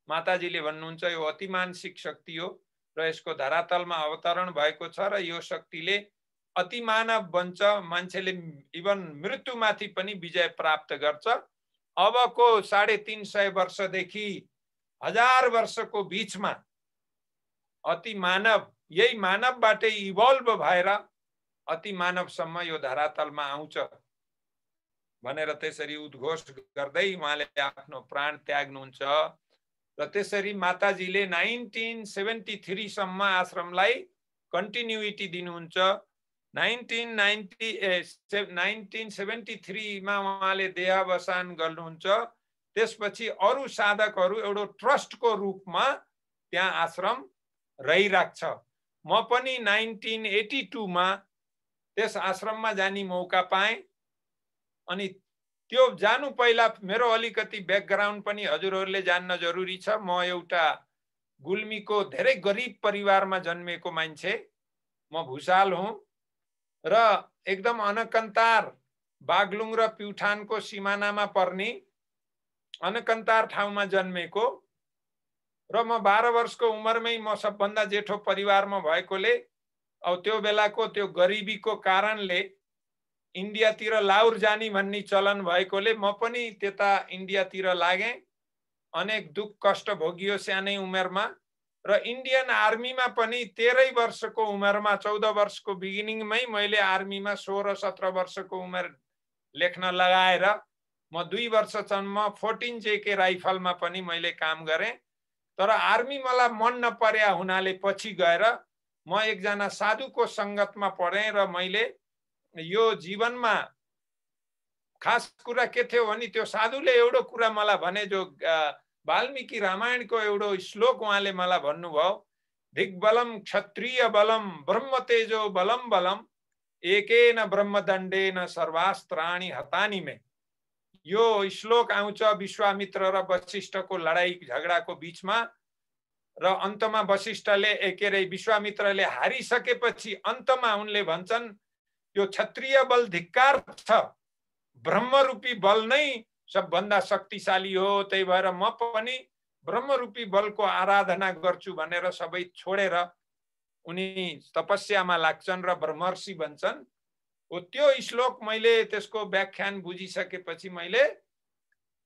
माताजीले भन्नुहुन्छ, यो अतिमानसिक शक्ति हो र यसको धरातलमा अवतरण भएको छ र यो शक्तिले अतिमानव बन्छ, मान्छेले इभन मृत्युमाथि पनि विजय प्राप्त गर्छ। अबको 350 वर्षदेखि 1000 वर्षको बीचमा अति मानव, यही मानवबाटै इभल्भ भएर अति मानवसम्म यो धरातलमा आउँछ भनेर त्यसरी उद्घोष गर्दै उहाँले आफ्नो प्राण त्याग्नुहुन्छ। र त्यसरी माताजीले 1973 सम्म आश्रमलाई कन्टिन्युटी दिनुहुन्छ। 1973 मा उहाँले देहावसान गर्नुहुन्छ। त्यसपछि अरु साधकहरू एउटा ट्रस्टको रूपमा त्यहाँ आश्रम रहिराख्छ। म पनि 1982 मा त्यस आश्रममा जाने मौका पाएँ। अनि त्यो जानु पहिला मेरो अलिकति ब्याकग्राउन्ड पनि हजुरहरूले जान्न जरुरी छ। म एउटा गुल्मीको धेरै गरिब परिवारमा जन्मेको मान्छे, म भुसाल हुँ र एकदम अनकन्तार बागलुङ र प्युठानको सिमानामा पर्ने अनकन्तार ठाउँमा जन्मेको र म 12 वर्षको उमेरमै म सबभन्दा जेठो परिवारमा भएकोले अब त्यो बेलाको त्यो गरिबीको कारणले इन्डियातिर लाउर जाने भन्ने चलन भएकोले म पनि त्यता इन्डियातिर लागे। अनेक दुख कष्ट भोगियो सानै उमेरमा र इन्डियन आर्मीमा पनि 13 वर्षको उमेरमा 14 वर्षको बिगिनिङमै मैले आर्मीमा 16-17 वर्षको उमेर लेख्न लगाएर म 2 वर्षसम्म 14 JK राइफलमा पनि मैले काम गरेँ। तर आर्मी मलाई मन नपर्या हुनाले पछि गएर म एकजना साधुको संगतमा परेँ र मैले यो जीवनमा खास कुरा के थियो भने त्यो साधुले एउटा कुरा मलाई भने, जो वाल्मीकि रामायणको एउटा श्लोक उहाँले मलाई भन्नुभयो, दिग्बलम क्षत्रिय बलम ब्रह्मतेजो बलम बलम एकेन ब्रह्मदण्डेन सर्वास्त्राणि हतानि मे। यो श्लोक आउँछ विश्वामित्र र वशिष्ठको लडाई झगडाको बीचमा र अन्तमा वशिष्ठले के अरे विश्वामित्रले हारिसकेपछि अन्तमा उनले भन्छन् यो क्षत्रिय बल धिक्कार छ, ब्रह्मरूपी बल नै सबभन्दा शक्तिशाली हो, त्यही भएर म पनि ब्रह्मरूपी बलको आराधना गर्छु भनेर सबै छोडेर उनी तपस्यामा लाग्छन् र ब्रह्मर्षि बन्छन्। त्यो श्लोक मैले त्यसको व्याख्यान बुझिसकेपछि मैले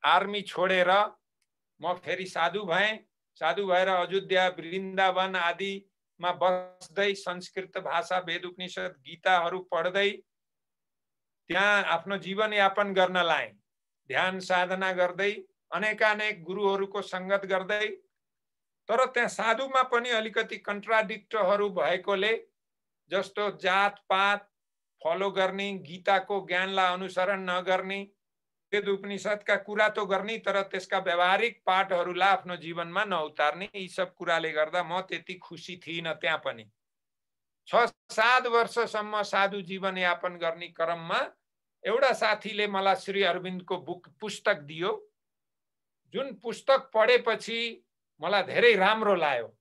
आर्मी छोडेर म फेरि साधु भएँ। साधु भएर अयोध्या वृन्दावन आदिमा बस्दै संस्कृत भाषा वेद उपनिषद गीताहरू पढ्दै त्यहाँ आफ्नो जीवन यापन गर्न लाएँ। ध्यान साधना गर्दै अनेकानेक गुरुहरूको संगत गर्दै, तर त्यहाँ साधुमा पनि अलिकति कन्ट्राडिक्टहरू भएकोले, जस्तो जात पात फलो गर्ने, गीताको ज्ञानलाई अनुसरण नगर्ने, वेद उपनिषदका कुरा त गर्ने तर त्यसका व्यावहारिक पाठहरूलाई आफ्नो जीवनमा नउतार्ने, यी सब कुराले गर्दा म त्यति खुसी थिइनँ। त्यहाँ पनि 6-7 वर्षसम्म साधु जीवन यापन गर्ने क्रममा एउटा साथीले मलाई श्री अरविन्दको पुस्तक दियो, जुन पुस्तक पढेपछि मलाई धेरै राम्रो लाग्यो।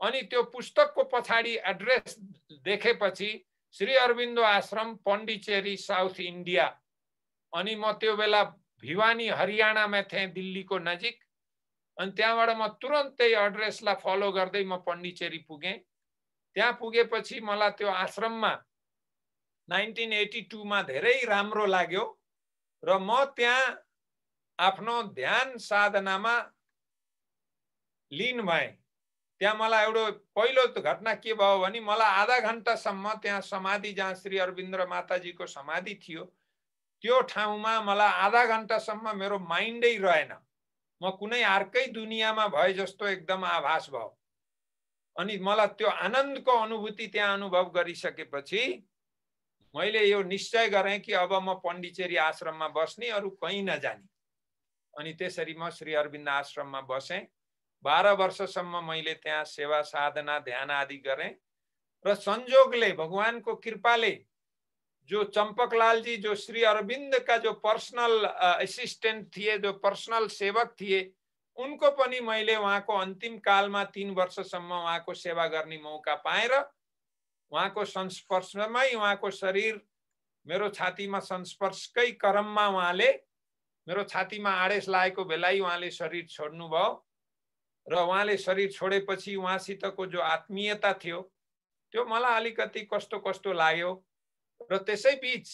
अनि त्यो पुस्तकको पछाडि एड्रेस देखेपछि श्री अरविन्दो आश्रम पण्डिचेरी साउथ इन्डिया, अनि म त्यो बेला भिवानी हरियाणामा थिएँ दिल्लीको नजिक। अनि त्यहाँबाट म तुरन्तै एड्रेसलाई फलो गर्दै म पण्डिचेरी पुगेँ। त्यहाँ पुगेपछि मलाई त्यो आश्रममा 1982 मा धेरै राम्रो लाग्यो र म त्यहाँ आफ्नो ध्यान साधनामा लीन भएँ। त्यहाँ मलाई एउटा पहिलो घटना के भयो भने मलाई आधा घण्टासम्म त्यहाँ समाधि, जहाँ श्री अरविन्द र माताजीको समाधि थियो, त्यो ठाउँमा मलाई आधा घण्टासम्म मेरो माइन्डै रहेन। म कुनै अर्कै दुनियाँमा भए जस्तो एकदम आभास भयो। अनि मलाई त्यो आनन्दको अनुभूति त्यहाँ अनुभव गरिसकेपछि मैले यो निश्चय गरेँ कि अब म पण्डिचेरी आश्रममा बस्ने, अरू कहीँ नजाने। अनि त्यसरी म श्री अरविन्द आश्रममा बसेँ। 12 वर्षसम्म मैले त्यहाँ सेवा साधना ध्यान आदि गरेँ र संजोगले, भगवानको कृपाले, जो चंपकलाल जी जो श्री अरविंद का जो पर्सनल असिस्टेंट थिए, जो पर्सनल सेवक थिए, उनको पनि मैले उहाँको अन्तिम कालमा 3 वर्षसम्म उहाँको सेवा गर्ने मौका पाएँ र उहाँको संस्पर्शमै उहाँको शरीर मेरो छातीमा संस्पर्शकै क्रममा उहाँले मेरो छातीमा आडेस लागेको बेलै उहाँले शरीर छोड्नु भयो र उहाँले शरीर छोडेपछि उहाँसितको जो आत्मीयता थियो त्यो मलाई अलिकति कस्तो कस्तो लाग्यो। र त्यसै बीच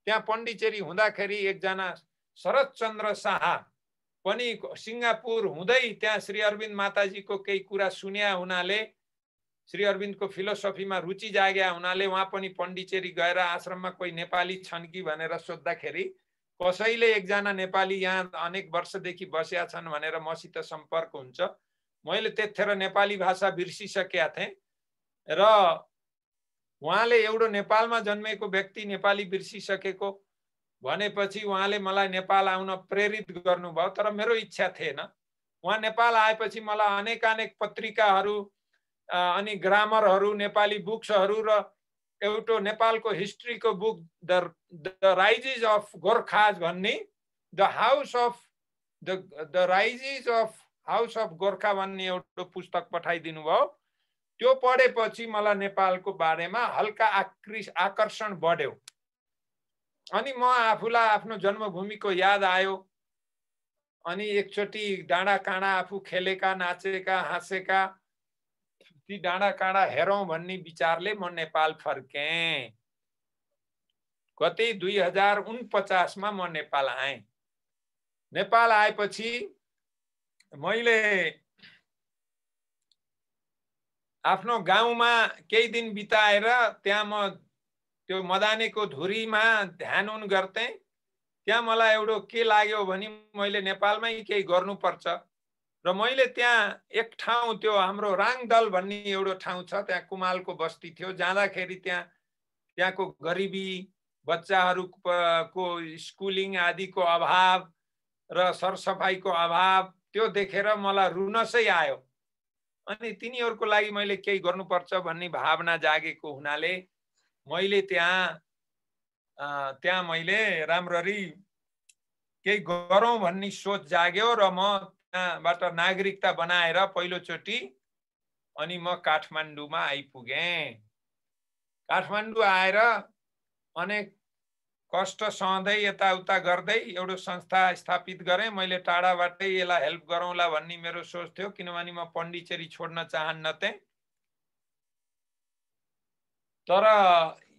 त्यहाँ पण्डिचेरी हुँदाखेरि एकजना शरदचन्द्र शाह पनि सिंगापुर हुँदै त्यहाँ श्री अरविन्द माताजीको केही कुरा सुन्या हुनाले श्री अरविन्दको फिलोसफीमा रुचि जाग्या हुनाले उहाँ पनि पण्डिचेरी गएर आश्रममा कोही नेपाली छन् कि भनेर सोद्धाखेरि कसैले एकजना नेपाली यहाँ अनेक वर्षदेखि बसेका छन् भनेर मसित सम्पर्क हुन्छ। मैले त्यतिखेर नेपाली भाषा बिर्सिसकेका थिएँ र उहाँले एउटा नेपालमा जन्मेको व्यक्ति नेपाली बिर्सिसकेको भनेपछि उहाँले मलाई नेपाल आउन प्रेरित गर्नुभयो। तर मेरो इच्छा थिएन। उहाँ नेपाल आएपछि मलाई अनेक पत्रिकाहरू अनि ग्रामरहरू, नेपाली बुक्सहरू र एउटा नेपालको हिस्ट्रीको book the rises of Gorkhas भन्ने the rises of house of Gorkha भन्ने एउटा पुस्तक पठाइदिनु भयो। त्यो पढेपछि मलाई नेपालको बारेमा हल्का आकर्षण बढ्यो। अनि म आफूलाई आफ्नो जन्मभूमिको याद आयो। अनि एकचोटि डाँडा काँडा आफू खेलेका, नाचेका, हाँसेका ती डाँडा काँडा हेरौं भन्ने विचारले म नेपाल फर्केँ। कतै 2049 मा म नेपाल आएँ। नेपाल आएपछि मैले आफ्नो गाउँमा केही दिन बिताएर त्यहाँ म त्यो मदानेको धुरीमा ध्यान उन गर्थेँ। त्यहाँ मलाई एउटा के लाग्यो भने मैले नेपालमै केही गर्नुपर्छ र मैले त्यहाँ एक ठाउँ, त्यो हाम्रो राङदल भन्ने एउटा ठाउँ छ, त्यहाँ कुमालको बस्ती थियो। जाँदाखेरि त्यहाँको गरिबी, बच्चाहरूको स्कुलिङ आदिको अभाव र सरसफाइको अभाव त्यो देखेर मलाई रुनसै आयो। अनि तिनीहरूको लागि मैले केही गर्नुपर्छ भन्ने भावना जागेको हुनाले मैले त्यहाँ मैले राम्ररी केही गरौँ भन्ने सोच जाग्यो र म त्यहाँबाट नागरिकता बनाएर पहिलोचोटि अनि म काठमाडौँमा आइपुगेँ। काठमाडौँ आएर अनेक कष्ट सहँदै यताउता गर्दै एउटा संस्था स्थापित गरेँ। मैले टाढाबाटै यसलाई हेल्प गरौँला भन्ने मेरो सोच थियो, किनभने म पण्डिचेरी छोड्न चाहन्नथेँ। तर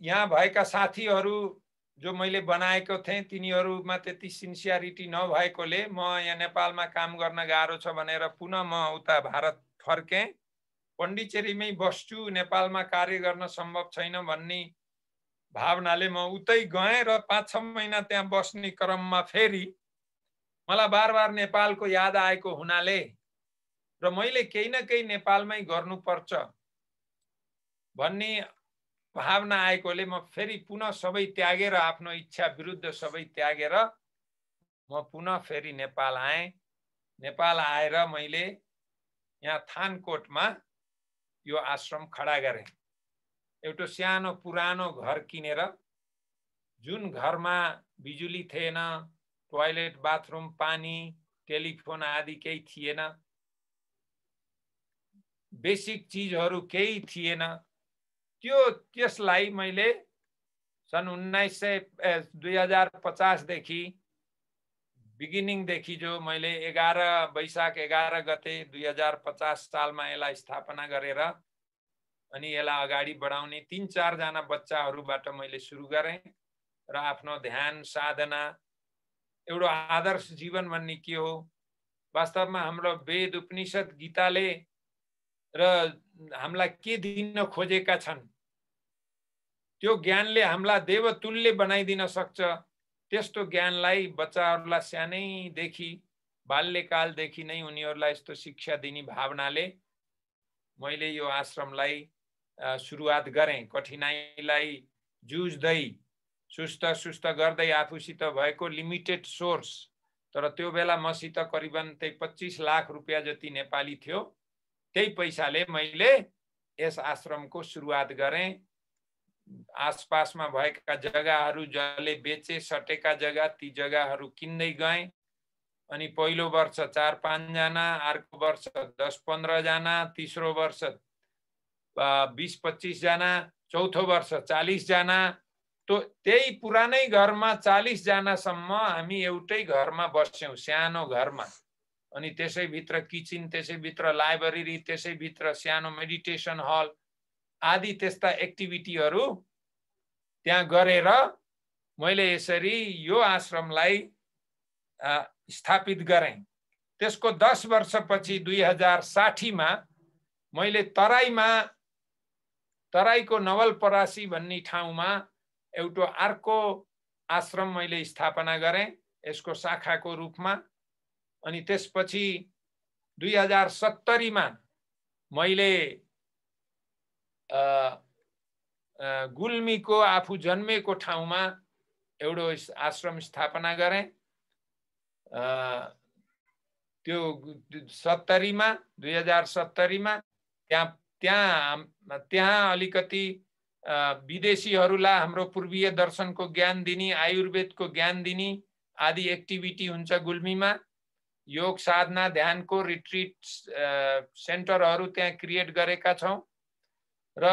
यहाँ भएका साथीहरू जो मैले बनाएको थिएँ तिनीहरूमा त्यति सिन्सियरिटी नभएकोले म यहाँ नेपालमा काम गर्न गाह्रो छ भनेर पुनः म उता भारत फर्केँ। पण्डिचेरीमै बस्छु, नेपालमा कार्य गर्न सम्भव छैन भन्ने भावनाले म उतै गएँ र 5-6 महिना त्यहाँ बस्ने क्रममा फेरि मलाई बार नेपालको याद आएको हुनाले र मैले केही न केही नेपालमै गर्नुपर्छ भन्ने भावना आएकोले म फेरि पुनः सबै त्यागेर, आफ्नो इच्छा विरुद्ध सबै त्यागेर म पुनः फेरि नेपाल आएँ। नेपाल आएर मैले यहाँ थानकोटमा यो आश्रम खडा गरेँ। एउटा सानो पुरानो घर किनेर, जुन घरमा बिजुली थिएन, टोयलेट, बाथरुम, पानी, टेलिफोन आदि केही थिएन, बेसिक चीजहरू केही थिएन। त्यसलाई मैले सन् 2050 देखि बिगिनिङदेखि जो मैले 11 वैशाख 11 गते 2050 सालमा यसलाई स्थापना गरेर अनि यसलाई अगाडि बढाउने 3-4 जना बच्चाहरूबाट मैले सुरु गरेँ र आफ्नो ध्यान साधना, एउटा आदर्श जीवन भन्ने के हो, वास्तवमा हाम्रो वेद, उपनिषद, गीताले र हामीलाई के दिन खोजेका छन्, त्यो ज्ञानले हामीलाई देवतुल्य बनाइदिन सक्छ। त्यस्तो ज्ञानलाई बच्चाहरूलाई सानैदेखि, बाल्यकालदेखि नै उनीहरूलाई यस्तो शिक्षा दिने भावनाले मैले यो आश्रमलाई सुरुवात गरेँ। कठिनाइलाई जुझ्दै, सुस्त गर्दै आफूसित भएको लिमिटेड सोर्स, तर त्यो बेला मसित करिबन 25 लाख रुपियाँ जति नेपाली थियो। त्यही पैसाले मैले यस आश्रमको सुरुवात गरेँ। आसपासमा भएका जग्गाहरू जसले बेचे सटेका जग्गा, ती जग्गाहरू किन्दै गएँ। अनि पहिलो वर्ष 4-5 जना, अर्को वर्ष 10-15 जना, तेस्रो वर्ष 20-25 जना, चौथो वर्ष 40 जना। त्यही पुरानै घरमा 40 जनासम्म हामी एउटै घरमा बस्यौं, सानो घरमा। अनि त्यसैभित्र किचन, त्यसैभित्र लाइब्रेरी, त्यसैभित्र सानो मेडिटेसन हल आदि त्यस्ता एक्टिभिटीहरू त्यहाँ गरेर मैले यसरी यो आश्रमलाई स्थापित गरेँ। त्यसको 10 वर्षपछि 2060 मा मैले तराईमा तराईको नवलपरासी भन्ने ठाउँमा एउटा अर्को आश्रम मैले स्थापना गरेँ यसको शाखाको रूपमा। अनि त्यसपछि 2070 मा मैले गुल्मीको आफू जन्मेको ठाउँमा एउटा आश्रम स्थापना गरेँ। त्यो 2070 मा त्यहाँ अलिकति विदेशीहरूलाई हाम्रो पूर्वीय दर्शनको ज्ञान दिने, आयुर्वेदको ज्ञान दिने आदि एक्टिभिटी हुन्छ गुल्मीमा। योग साधना ध्यानको रिट्रिट सेन्टरहरू त्यहाँ क्रिएट गरेका छौँ। र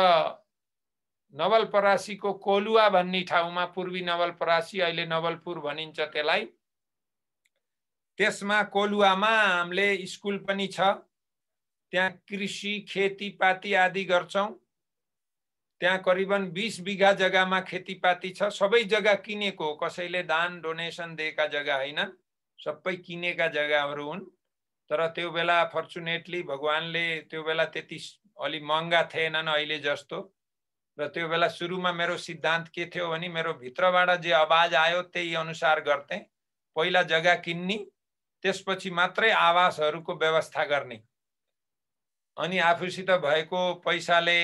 नवलपरासीको कोलुवा भन्ने ठाउँमा, पूर्वी नवलपरासी अहिले नवलपुर भनिन्छ त्यसलाई, त्यसमा कोलुवामा हामीले स्कुल पनि छ। त्यहाँ कृषि खेतीपाती आदि गर्छौं। त्यहाँ करिबन 20 बिघा जग्गामा खेतीपाती छ। सबै जग्गा किनेको, कसैले दान डोनेसन दिएका जग्गा हैनन्, सबै किनेका जग्गाहरू हुन्। तर त्यो बेला फर्चुनेटली भगवानले त्यो बेला त्यति अलि महँगा थिएनन् अहिले जस्तो। र त्यो बेला सुरुमा मेरो सिद्धान्त के थियो भने मेरो भित्रबाट जे आवाज आयो त्यही अनुसार गर्थे। पहिला जग्गा किन्ने, त्यसपछि मात्रै आवासहरूको व्यवस्था गर्ने। अनि आफूसित भएको पैसाले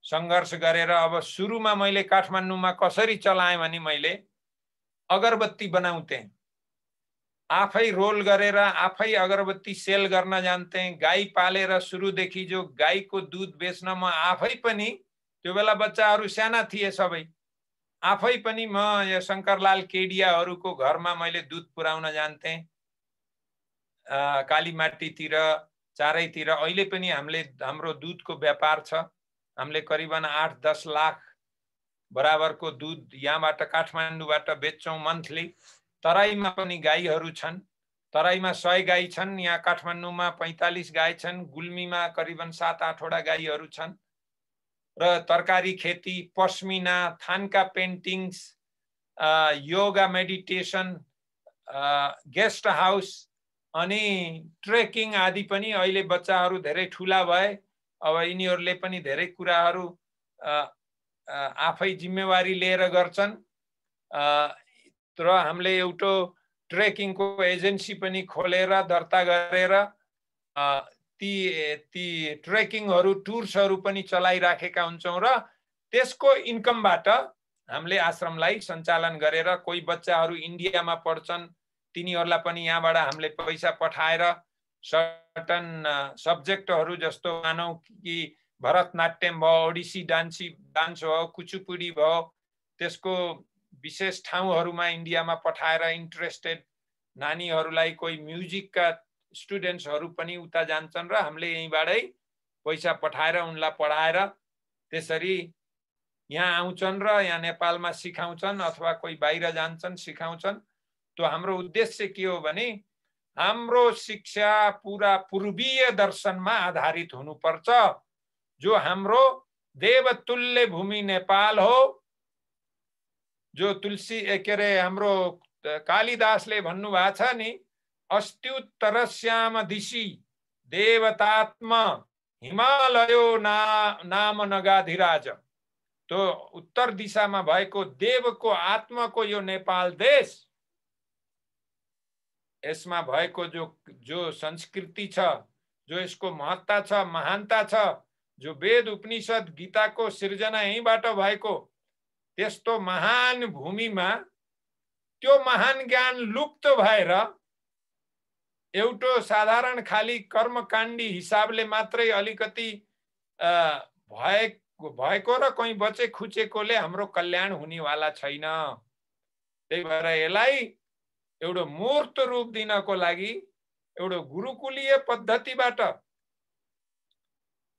संघर्ष गरेर अब सुरुमा मैले काठमाडौँमा कसरी चलाएँ भने मैले अगरबत्ती बनाउँथे, आफै रोल गरेर आफै अगरबत्ती सेल गर्न जान्थे। गाई पालेर सुरुदेखि जो गाईको दुध बेच्न म आफै पनि, त्यो बेला बच्चाहरू साना थिए सबै, आफै पनि म यो शंकरलाल केडियाहरूको घरमा मैले दुध पुर्याउन जान्थे। कालीमाटीतिर चारैतिर अहिले पनि हाम्रो दुधको व्यापार छ। हामीले करिबन 8-10 लाख बराबरको दुध यहाँबाट काठमाडौँबाट बेच्छौं मन्थली। तराईमा पनि गाईहरू छन्। तराईमा 100 गाई छन्, यहाँ काठमाडौँमा 45 गाई छन्, गुल्मीमा करिबन 7-8 वटा गाईहरू छन्। र तरकारी खेती, pashmina, thangka paintings, yoga meditation, guest house अनि ट्रेकिङ आदि पनि अहिले बच्चाहरू धेरै ठुला भए। अब यिनीहरूले पनि धेरै कुराहरू आफै जिम्मेवारी लिएर गर्छन्। र हामीले एउटा ट्रेकिङको एजेन्सी पनि खोलेर दर्ता गरेर ती ट्रेकिङहरू टुर्सहरू पनि चलाइराखेका हुन्छौँ। र त्यसको इन्कमबाट हामीले आश्रमलाई सञ्चालन गरेर, कोही बच्चाहरू इन्डियामा पढ्छन् तिनीहरूलाई पनि यहाँबाट हामीले पैसा पठाएर सर्टन सब्जेक्टहरू जस्तो मानौ कि भरतनाट्यम भयो, ओडिसी डान्स भयो, कुचुपुडी भयो, त्यसको विशेष ठाउँहरूमा इन्डियामा पठाएर इन्ट्रेस्टेड नानीहरूलाई, कोही म्युजिकका स्टुडेन्ट्सहरू पनि उता जान्छन् र हामीले यहीँबाटै पैसा पठाएर उनलाई पढाएर त्यसरी यहाँ आउँछन् र यहाँ नेपालमा सिकाउँछन् अथवा कोही बाहिर जान्छन् सिकाउँछन्। तो हाम्रो उद्देश्य के हो भने हाम्रो शिक्षा पूरा पूर्वीय दर्शनमा आधारित हुनुपर्छ। जो हाम्रो देवतुल्य भूमि नेपाल हो, जो तुलसी के अरे हाम्रो कालिदासले भन्नुभएको छ नि, अस्त्युत्तरस्याम दिशि देवतात्म हिमालयो नाम नगाधिराज। तो उत्तर दिशामा भएको देवको आत्माको यो नेपाल देश, यसमा भएको जो संस्कृति छ, जो यसको महत्ता छ, महानता छ, जो वेद उपनिषद गीताको सिर्जना यहीँबाट भएको, त्यस्तो महान भूमिमा त्यो महान ज्ञान लुप्त भएर एउटा साधारण खाली कर्मकाण्डी हिसाबले मात्रै अलिकति भएको र कहीँ बचे खुचेकोले हाम्रो कल्याण हुनेवाला छैन। त्यही भएर यसलाई एउटा मूर्त रूप दिनको लागि एउटा गुरुकुलीय पद्धतिबाट,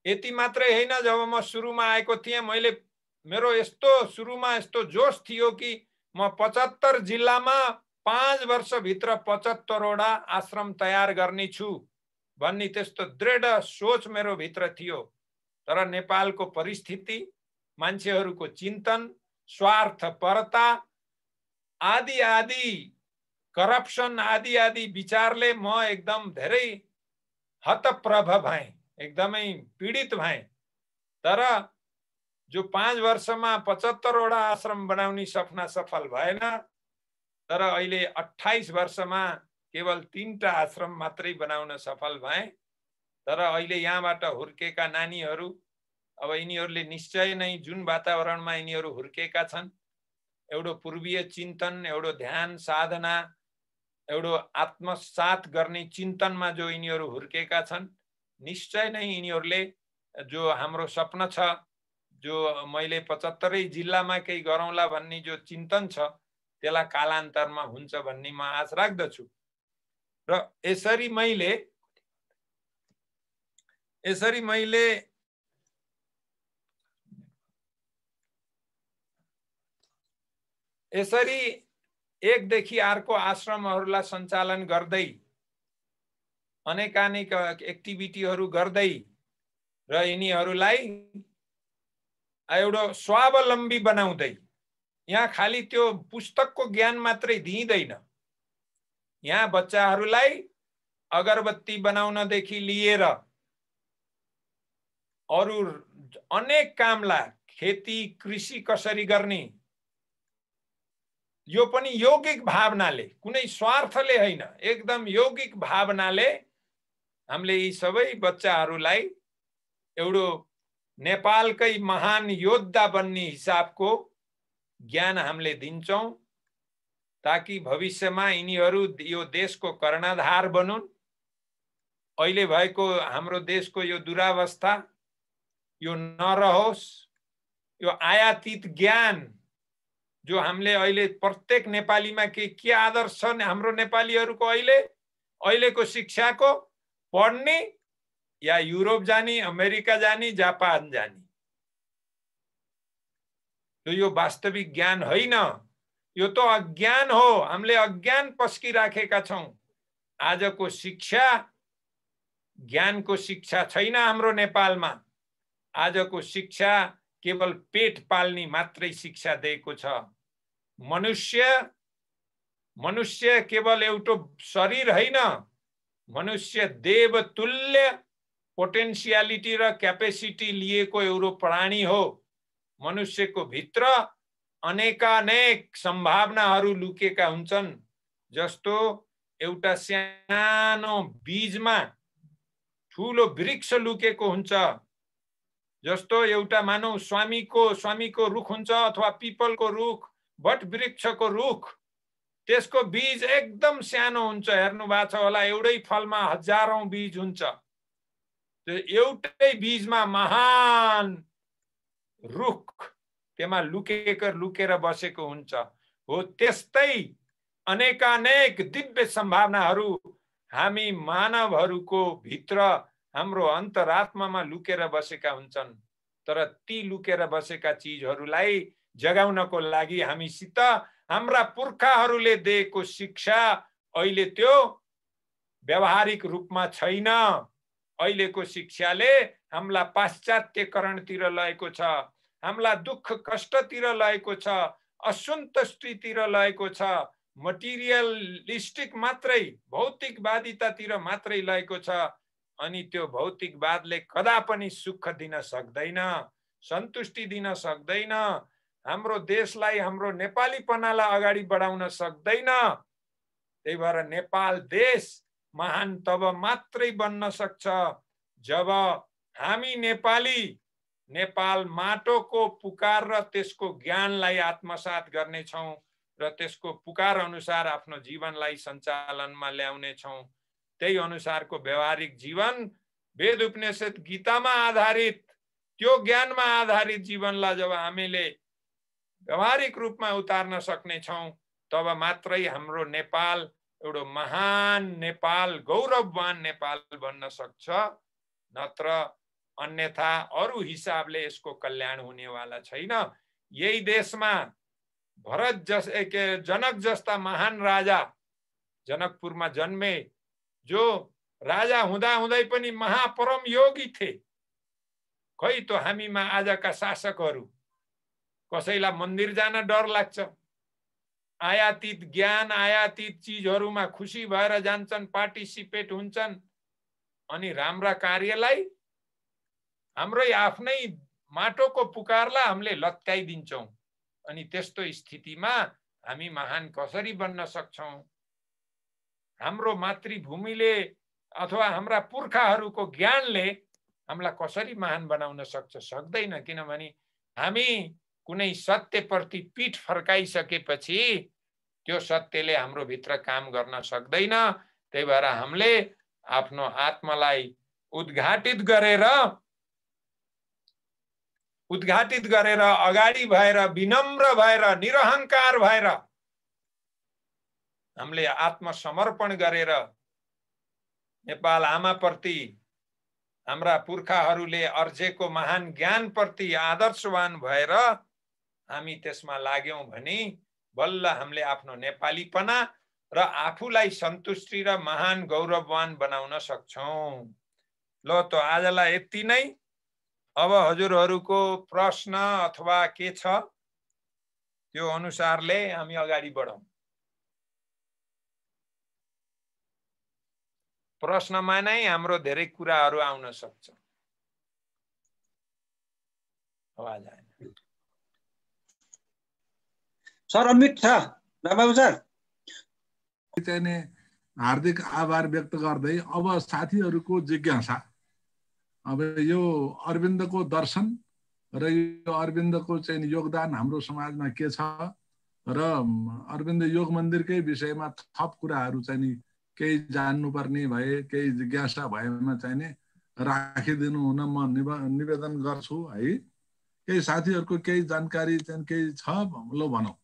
यति मात्रै हैन, जब म सुरुमा आएको थिएँ मैले मेरो यस्तो सुरुमा यस्तो जोश थियो कि म 75 जिल्लामा 5 वर्षभित्र 75 वटा आश्रम तयार गर्ने छु भन्ने त्यस्तो दृढ सोच मेरो भित्र थियो। तर नेपालको परिस्थिति, मान्छेहरूको चिन्तन, स्वार्थपरता आदि आदि, करप्सन आदि आदि विचारले म एकदम धेरै हतप्रभ भएँ, एकदमै पीडित भएँ। तर जो 5 वर्षमा 75 वटा आश्रम बनाउने सपना सफल भएन, तर अहिले 28 वर्षमा केवल 3टा आश्रम मात्रै बनाउन सफल भए। तर अहिले यहाँबाट हुर्केका नानीहरू, अब यिनीहरूले निश्चय नै जुन वातावरणमा यिनीहरू हुर्केका छन्, एउटा पूर्वीय चिन्तन, एउटा ध्यान साधना, एउटा आत्मसात गर्ने चिन्तनमा जो यिनीहरू हुर्केका छन्, निश्चय नै यिनीहरूले जो हाम्रो सपना छ, जो मैले 75 जिल्लामा केही गरौँला भन्ने जो चिन्तन छ, त्यसलाई कालान्तरमा हुन्छ भन्ने म आश राख्दछु। र यसरी एकदेखि अर्को आश्रमहरूलाई सञ्चालन गर्दै, अनेकानेक एक्टिभिटीहरू गर्दै र यिनीहरूलाई एउटा स्वावलम्बी बनाउँदै, यहाँ खाली त्यो पुस्तकको ज्ञान मात्रै दिइँदैन, यहाँ बच्चाहरूलाई अगरबत्ती बनाउनदेखि लिएर अरू अनेक कामलाई, खेती कृषि कसरी गर्ने, यो पनि यौगिक भावनाले, कुनै स्वार्थले होइन, एकदम यौगिक भावनाले हामीले यी सबै बच्चाहरूलाई एउटा नेपालकै महान योद्धा बन्ने हिसाबको ज्ञान हामीले दिन्छौं, ताकि भविष्यमा यिनीहरू यो देशको कर्णधार बनुन्। अहिले भएको हाम्रो देशको यो दुरावस्था यो नरहोस्। यो आयातित ज्ञान जो हामीले अहिले प्रत्येक नेपालीमा के आदर्श छ हाम्रो नेपालीहरूको, अहिलेको शिक्षाको, पढ्ने या युरोप जाने, अमेरिका जाने, जापान जाने, यो वास्तविक ज्ञान होइन, यो त अज्ञान हो। हामीले अज्ञान पस्किराखेका छौं। आजको शिक्षा ज्ञानको शिक्षा छैन हाम्रो नेपालमा। आजको शिक्षा केवल पेट पाल्ने मात्रै शिक्षा दिएको छ। मनुष्य केवल एउटा शरीर होइन, मनुष्य देवतुल्य पोटेन्शियालिटी र क्यापेसिटी लिएको एउटा प्राणी हो। मनुष्यको भित्र अनेकानेक सम्भावनाहरू लुकेका हुन्छन्। जस्तो एउटा सानो बीजमा ठूलो वृक्ष लुकेको हुन्छ, जस्तो एउटा मानव स्वामीको रुख हुन्छ अथवा पिपलको रुख, बट वृक्षको रुख, त्यसको बीज एकदम सानो हुन्छ। हेर्नु भएको छ होला, एउटै फलमा हजारौं बीज हुन्छ। त्यो एउटै बीजमा महान रुख त्यसमा लुकेर बसेको हुन्छ। हो त्यस्तै अनेकानेक दिव्य सम्भावनाहरू हामी मानवहरूको भित्र, हाम्रो अन्तरात्मामा लुकेर बसेका हुन्छन्। तर ती लुकेर बसेका चीजहरूलाई जगाउनको लागि हामीसित हाम्रा पुर्खाहरूले दिएको शिक्षा अहिले त्यो व्यावहारिक रूपमा छैन। अहिलेको शिक्षाले हामीलाई पाश्चात्यकरणतिर लगेको छ, हामीलाई दुःख कष्टतिर लगेको छ, असन्तुष्टितिर लगेको छ, मटेरियलिस्टिक मात्रै, भौतिकवादितातिर मात्रै लगेको छ। अनि त्यो भौतिकवादले कदा पनि सुख दिन सक्दैन, सन्तुष्टि दिन सक्दैन, हाम्रो देशलाई, हाम्रो नेपालीपनालाई अगाडि बढाउन सक्दैन। त्यही भएर नेपाल देश महान तब मात्रै बन्न सक्छ जब हामी नेपाल माटोको पुकार र त्यसको ज्ञानलाई आत्मसात गर्नेछौं र त्यसको पुकार अनुसार आफ्नो जीवनलाई सञ्चालनमा ल्याउनेछौं। त्यही अनुसारको व्यवहारिक जीवन, वेद उपनिषद गीतामा आधारित, त्यो ज्ञानमा आधारित जीवनलाई जब हामीले व्यवहारिक रूपमा उतार्न सक्नेछौं, तब मात्रै हाम्रो नेपाल एउटा महान नेपाल, गौरववान नेपाल बन्न सक्छ। नत्र अन्यथा अरू हिसाबले यसको कल्याण हुनेवाला छैन। यही देशमा जनक जस्ता महान राजा जनकपुरमा जन्मे, जो राजा हुँदै पनि महापरम योगी थिए। खै त हामीमा आजका शासकहरू, कसैलाई मन्दिर जान डर लाग्छ, आयातित ज्ञान, आयातित चीजहरूमा खुसी भएर जान्छन्, पार्टिसिपेट हुन्छन्, अनि राम्रा कार्यलाई हाम्रै आफ्नै माटोको पुकारलाई हामीले लत्काइदिन्छौँ। अनि त्यस्तो स्थितिमा हामी महान कसरी बन्न सक्छौँ? हाम्रो मातृभूमिले अथवा हाम्रा पुर्खाहरूको ज्ञानले हामीलाई कसरी महान बनाउन सक्छ? सक्दैन। किनभने हामी कुनै सत्यप्रति पीठ फर्काइसकेपछि त्यो सत्यले हाम्रो भित्र काम गर्न सक्दैन। त्यही भएर हामीले आफ्नो आत्मालाई उद्घाटित गरेर अगाडि भएर विनम्र भएर निरहंकार भएर हामीले आत्मसमर्पण गरेर नेपाल आमाप्रति हाम्रा पुर्खाहरूले अर्जेको महान ज्ञानप्रति आदर्शवान भएर हामी त्यसमा लाग्यौं भने बल्ल हामीले आफ्नो नेपालीपना र आफूलाई सन्तुष्टि र महान गौरववान बनाउन सक्छौं। ल त आजलाई यति नै। अब हजुरहरूको प्रश्न अथवा के छ त्यो अनुसारले हामी अगाडि बढौं। प्रश्नमा नै हाम्रो धेरै कुराहरू आउन सक्छ। आवाज आएन सर? अनम्युट छ बाबु सर? चाहिँ हार्दिक आभार व्यक्त गर्दै अब साथीहरूको जिज्ञासा, अब यो अरविन्दको दर्शन र यो अरविन्दको चाहिँ योगदान हाम्रो समाजमा के छ र अरविन्द योग मन्दिरकै विषयमा थप कुराहरू चाहिँ केही जान्नुपर्ने भए, केही जिज्ञासा भएमा चाहिँ नि राखिदिनु हुन म निवेदन गर्छु है। केही साथीहरूको केही जानकारी चाहिँ केही छ ल भनौँ।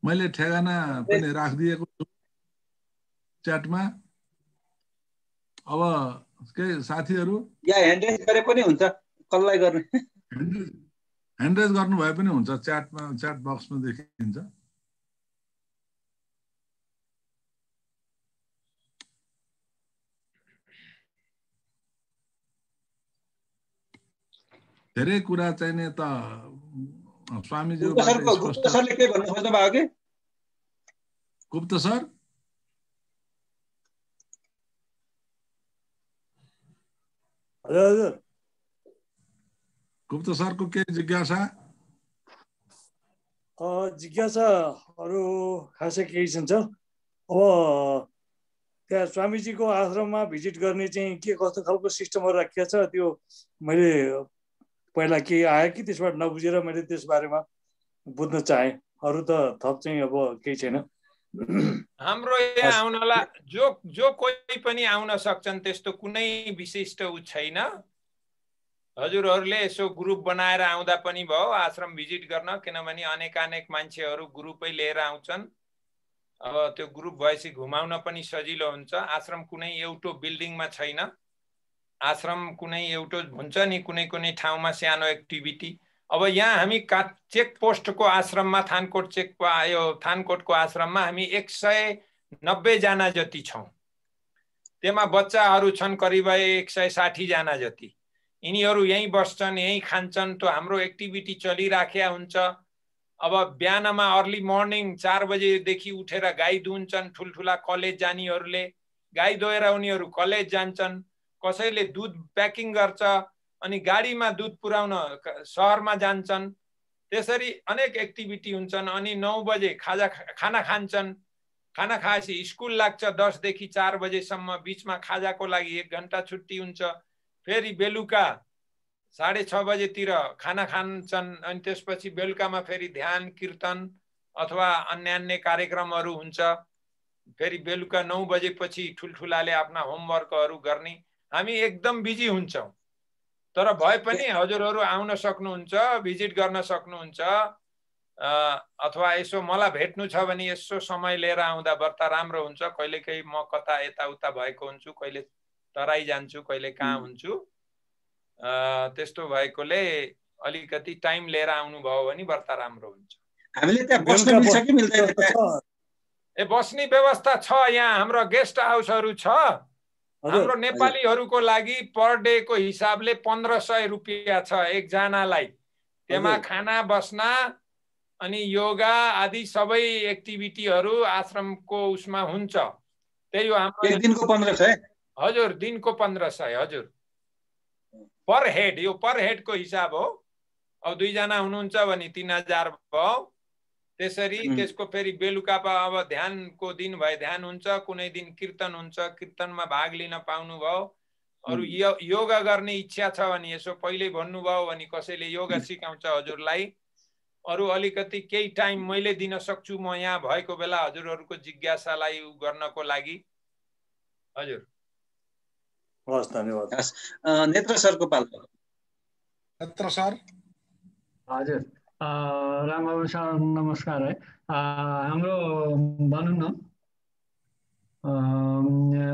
मैले ठेगाना पनि राखिदिएको छु च्याटमा। अब के साथीहरू या ह्यान्ड रेज गरे पनि हुन्छ, कसलाई गर्ने? ह्यान्ड रेज गर्नु भए पनि हुन्छ, च्याटमा च्याट बक्समा देखिन्छ। धेरै कुरा चाहिँ नि त स्वामीज्यूबाट गुप्त सरले के भन्नु खोज्नु भयो कि? गुप्त सर हजुर गुप्त सरको के जिज्ञासा? जिज्ञासाहरू खासै केही छ। अब त्यहाँ स्वामीजीको आश्रममा भिजिट गर्ने चाहिँ के कस्तो खालको सिस्टमहरू राखिएको छ त्यो मैले पहिला केही आयो कि त्यसबाट नबुझेर मैले त्यसबारेमा बुझ्न चाहे। अरू त थप चाहिँ अब केही छैन। हाम्रो यहाँ आउनलाई जो कोही पनि आउन सक्छन्, त्यस्तो कुनै विशिष्ट उ छैन। हजुरहरूले यसो ग्रुप बनाएर आउँदा पनि भयो आश्रम भिजिट गर्न, किनभने अनेक मान्छेहरू ग्रुपै लिएर आउँछन्। अब त्यो ग्रुप भएपछि घुमाउन पनि सजिलो हुन्छ। आश्रम कुनै एउटो बिल्डिङमा छैन। आश्रम कुनै एउटो हुन्छ नि, कुनै ठाउँमा सानो एक्टिभिटी। अब यहाँ हामी चेक पोस्टको आश्रममा थानकोटको आश्रममा हामी 190 जना जति छौँ। त्यसमा बच्चाहरू छन् करिब 160 जना जति। यिनीहरू यहीँ बस्छन्, यहीँ खान्छन्। त्यो हाम्रो एक्टिभिटी चलिराखेको हुन्छ। अब बिहानमा अर्ली मर्निङ 4 बजेदेखि उठेर गाई दुहुन्छन्। ठुल्ठुला कलेज जानेहरूले गाई दोहेर उनीहरू कलेज जान्छन्। कसैले दुध प्याकिङ गर्छ, अनि गाडीमा दुध पुर्याउन सहरमा जान्छन्। त्यसरी अनेक एक्टिभिटी हुन्छन्। अनि 9 बजे खाना खान्छन्। खाना खाएपछि स्कुल लाग्छ 10 देखि 4 बजेसम्म। बिचमा खाजाको लागि 1 घण्टा छुट्टी हुन्छ। फेरि बेलुका 6:30 बजेतिर खाना खान्छन्। अनि त्यसपछि बेलुकामा फेरि ध्यान कीर्तन अथवा अन्य कार्यक्रमहरू हुन्छ। फेरि बेलुका 9 बजेपछि ठुल्ठुलाले आफ्ना होमवर्कहरू गर्ने। हामी एकदम बिजी हुन्छौँ। तर भए पनि हजुरहरू आउन सक्नुहुन्छ, भिजिट गर्न सक्नुहुन्छ, अथवा यसो मलाई भेट्नु छ भने यसो समय लिएर आउँदा बर्ता राम्रो हुन्छ। कहिलेकाहीँ म कता यताउता भएको हुन्छु, कहिले तराई जान्छु, कहिले कहाँ हुन्छु। त्यस्तो भएकोले अलिकति टाइम लिएर आउनुभयो भने बर्ता राम्रो हुन्छ। हामीले त्यहाँ बस्न मिल्छ कि मिल्दैन? बस्ने व्यवस्था छ। यहाँ हाम्रो गेस्ट हाउसहरू छ। हाम्रो नेपालीहरूको लागि पर डे को हिसाबले 1500 रुपियाँ छ एकजनालाई। त्यसमा खाना बस्ना अनि योगा आदि सबै एक्टिभिटीहरू आश्रमको उसमा हुन्छ। त्यही हो हाम्रो। एक दिनको 1500? हजुर, दिनको 1500। हजुर पर हेड, यो पर हेडको हिसाब हो। अब 2 जना हुनुहुन्छ भने 3000 भयो। त्यसरी त्यसको फेरि बेलुका अब ध्यानको दिन भए ध्यान हुन्छ, कुनै दिन कीर्तन हुन्छ, कीर्तनमा भाग लिन पाउनु भयो। अरु योगा गर्ने इच्छा छ भने यसो पहिल्यै भन्नुभयो भने कसैले योगा सिकाउँछ हजुरलाई। अरु अलिकति केही टाइम मैले दिन सक्छु म यहाँ भएको बेला हजुरहरूको जिज्ञासालाई गर्नको लागि। हजुर हस् धन्यवाद। नेत्र सरको पालो। नेत्र सर। हजुर रामबाबु सर नमस्कार है। हाम्रो भनौँ न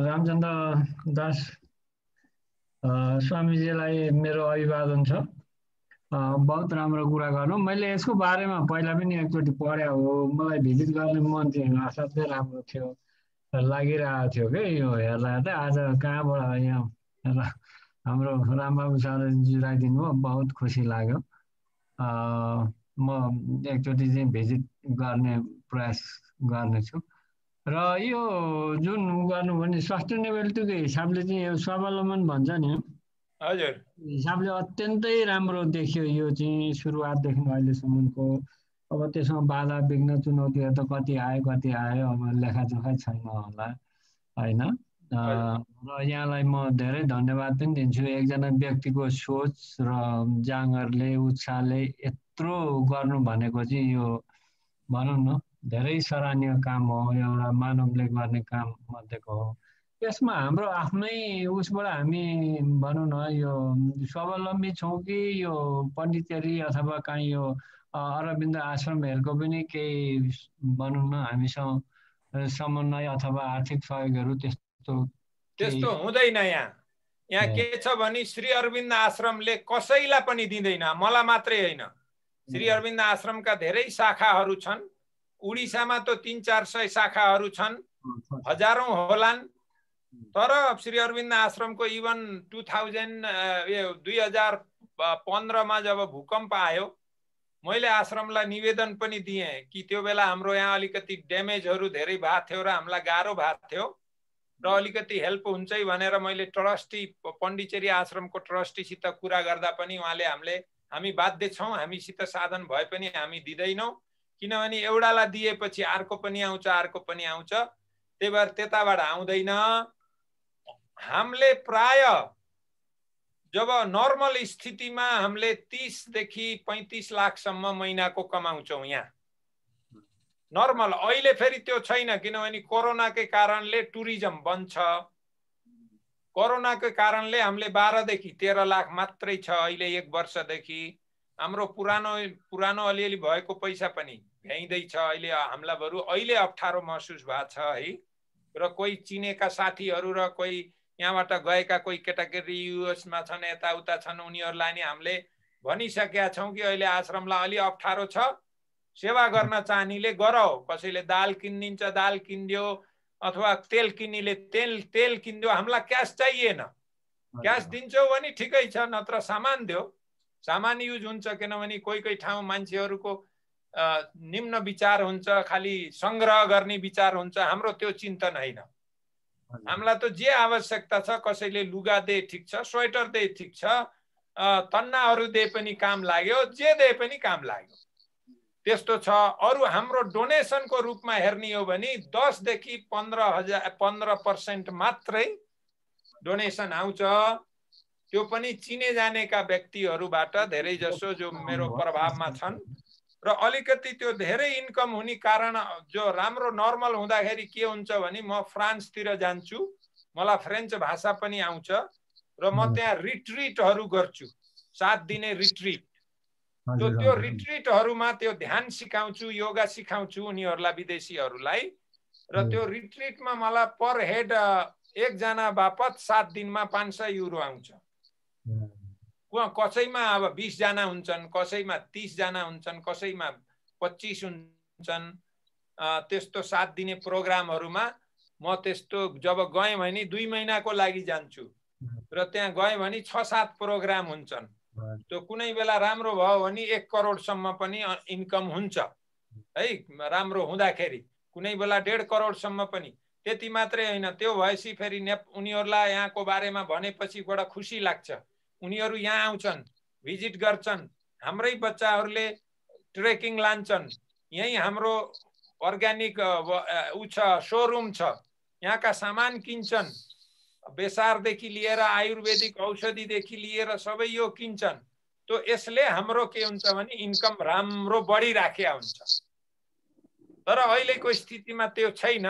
रामचन्द्र दास स्वामीजीलाई मेरो अभिवादन छ। बहुत राम्रो कुरा गर्नु। मैले यसको बारेमा पहिला पनि एकचोटि पढे हो, मलाई भिजिट गर्ने मन थियो, असाध्यै राम्रो थियो लागिरहेको थियो कि यो हेर्दा हेर्दै। आज कहाँबाट यहाँ हाम्रो रामबाबु सरले जुराइदिनु भयो, बहुत खुसी लाग्यो। म एकचोटि चाहिँ भिजिट गर्ने प्रयास गर्नेछु। र यो जुन गर्नु भने सस्टेनेबिलिटीको हिसाबले चाहिँ यो स्वावलम्बन भन्छ नि, हजुर हिसाबले अत्यन्तै राम्रो देखियो यो चाहिँ सुरुवातदेखि अहिलेसम्मको। अब त्यसमा बाधा विघ्न चुनौतीहरू त कति आयो अब लेखाजोखा छैन होला होइन। र यहाँलाई म धेरै धन्यवाद पनि दिन्छु। एकजना व्यक्तिको सोच र जाँगरले उत्साहले यत्रो गर्नु भनेको चाहिँ यो भनौँ न धेरै सराहनीय काम हो, एउटा मानवले गर्ने काम मध्येको हो। यसमा हाम्रो आफ्नै उसबाट हामी भनौँ न यो स्वावलम्बी छौँ कि यो पण्डिचेरी अथवा कहीँ यो अरविन्द आश्रमहरूको पनि केही भनौँ न हामीसँग समन्वय अथवा आर्थिक सहयोगहरू त्यस्तो हुँदैन। यहाँ के छ भने श्री अरविन्द आश्रमले कसैलाई पनि दिँदैन, मलाई मात्रै होइन। श्री अरविन्द आश्रमका धेरै शाखाहरू छन्। उडिसामा त 300-400 शाखाहरू छन्, हजारौं होलान्। तर श्री अरविन्द आश्रमको इभन 2015 मा जब भूकम्प आयो, मैले आश्रमलाई निवेदन पनि दिएँ कि त्यो बेला हाम्रो यहाँ अलिकति ड्यामेजहरू धेरै भएको थियो र हामीलाई गाह्रो भएको थियो र अलिकति हेल्प हुन्छ भनेर मैले ट्रस्टी पण्डिचेरी आश्रमको ट्रस्टीसित कुरा गर्दा पनि उहाँले हामी बाध्य छौँ, हामीसित साधन भए पनि हामी दिँदैनौँ, किनभने एउटालाई दिएपछि अर्को पनि आउँछ, त्यही भएर त्यताबाट आउँदैन। हामीले प्राय जब नर्मल स्थितिमा हामीले 30 देखि 35 लाखसम्म महिनाको कमाउँछौँ यहाँ नर्मल। अहिले फेरि त्यो छैन, किनभने कोरोनाकै कारणले टुरिज्म बन्द छ। कोरोनाकै कारणले हामीले 12 देखि 13 लाख मात्रै छ अहिले 1 वर्षदेखि। हाम्रो पुरानो अलिअलि भएको पैसा पनि भ्याइँदैछ। अहिले हामीलाई बरु अहिले अप्ठ्यारो महसुस भएको छ है। र कोही चिनेका साथीहरू र कोही यहाँबाट गएका कोही केटाकेटी युएसमा छन्, यताउता छन्, उनीहरूलाई नि हामीले भनिसकेका छौँ कि अहिले आश्रमलाई अलि अप्ठ्यारो छ, सेवा गर्न चाहनेले गरौ। कसैले दाल किनिदिन्छ, दाल किनिदियो, अथवा तेल किन्नेले तेल किनिदियो। हामीलाई क्यास चाहिएन, क्यास दिन्छौ भने ठिकै छ, नत्र सामान दियो, सामान युज हुन्छ। किनभने कोही ठाउँ मान्छेहरूको निम्न विचार हुन्छ, खालि संग्रह गर्ने विचार हुन्छ। हाम्रो त्यो चिन्तन होइन। हामीलाई त जे आवश्यकता छ, कसैले लुगा दे ठिक छ, स्वेटर दे ठिक छ, तन्नाहरू दे पनि काम लाग्यो, जे दे पनि काम लाग्यो, त्यस्तो छ। अरू हाम्रो डोनेसनको रूपमा हेर्ने हो भने 10 देखि 15% मात्रै डोनेसन आउँछ। त्यो पनि चिने जानेका व्यक्तिहरूबाट, धेरै जसो जो मेरो प्रभावमा छन्। र अलिकति त्यो धेरै इन्कम हुने कारण जो राम्रो नर्मल हुँदाखेरि के हुन्छ भने म फ्रान्सतिर जान्छु, मलाई फ्रेन्च भाषा पनि आउँछ र म त्यहाँ रिट्रिटहरू गर्छु, 7 दिने रिट्रिट। त्यो रिट्रिटहरूमा त्यो ध्यान सिकाउँछु, योगा सिकाउँछु उनीहरूलाई, विदेशीहरूलाई। र त्यो रिट्रिटमा मलाई पर हेड एकजना बापत 7 दिनमा 500 युरो आउँछ। कसैमा अब 20 जना हुन्छन्, कसैमा 30 जना हुन्छन्, कसैमा 25 हुन्छन्। त्यस्तो 7 दिने प्रोग्रामहरूमा म त्यस्तो जब गएँ भने 2 महिनाको लागि जान्छु र त्यहाँ गएँ भने 6-7 प्रोग्राम हुन्छन्। त्यो कुनै बेला राम्रो भयो भने 1 करोडसम्म पनि इन्कम हुन्छ है, राम्रो हुँदाखेरि। कुनै बेला 1.5 करोडसम्म पनि। त्यति मात्रै होइन, त्यो भएपछि फेरि उनीहरूलाई यहाँको बारेमा भनेपछि बडा खुसी लाग्छ उनीहरू यहाँ आउँछन्, भिजिट गर्छन्, हाम्रै बच्चाहरूले ट्रेकिङ लान्छन्, यही हाम्रो अर्ग्यानिक उ छ, सोरुम छ, यहाँका सामान किन्छन्, बेसारदेखि लिएर आयुर्वेदिक औषधिदेखि लिएर सबै यो किन्छन्। तो यसले हाम्रो के हुन्छ भने इन्कम राम्रो बढिराखेको हुन्छ। तर अहिलेको स्थितिमा त्यो छैन।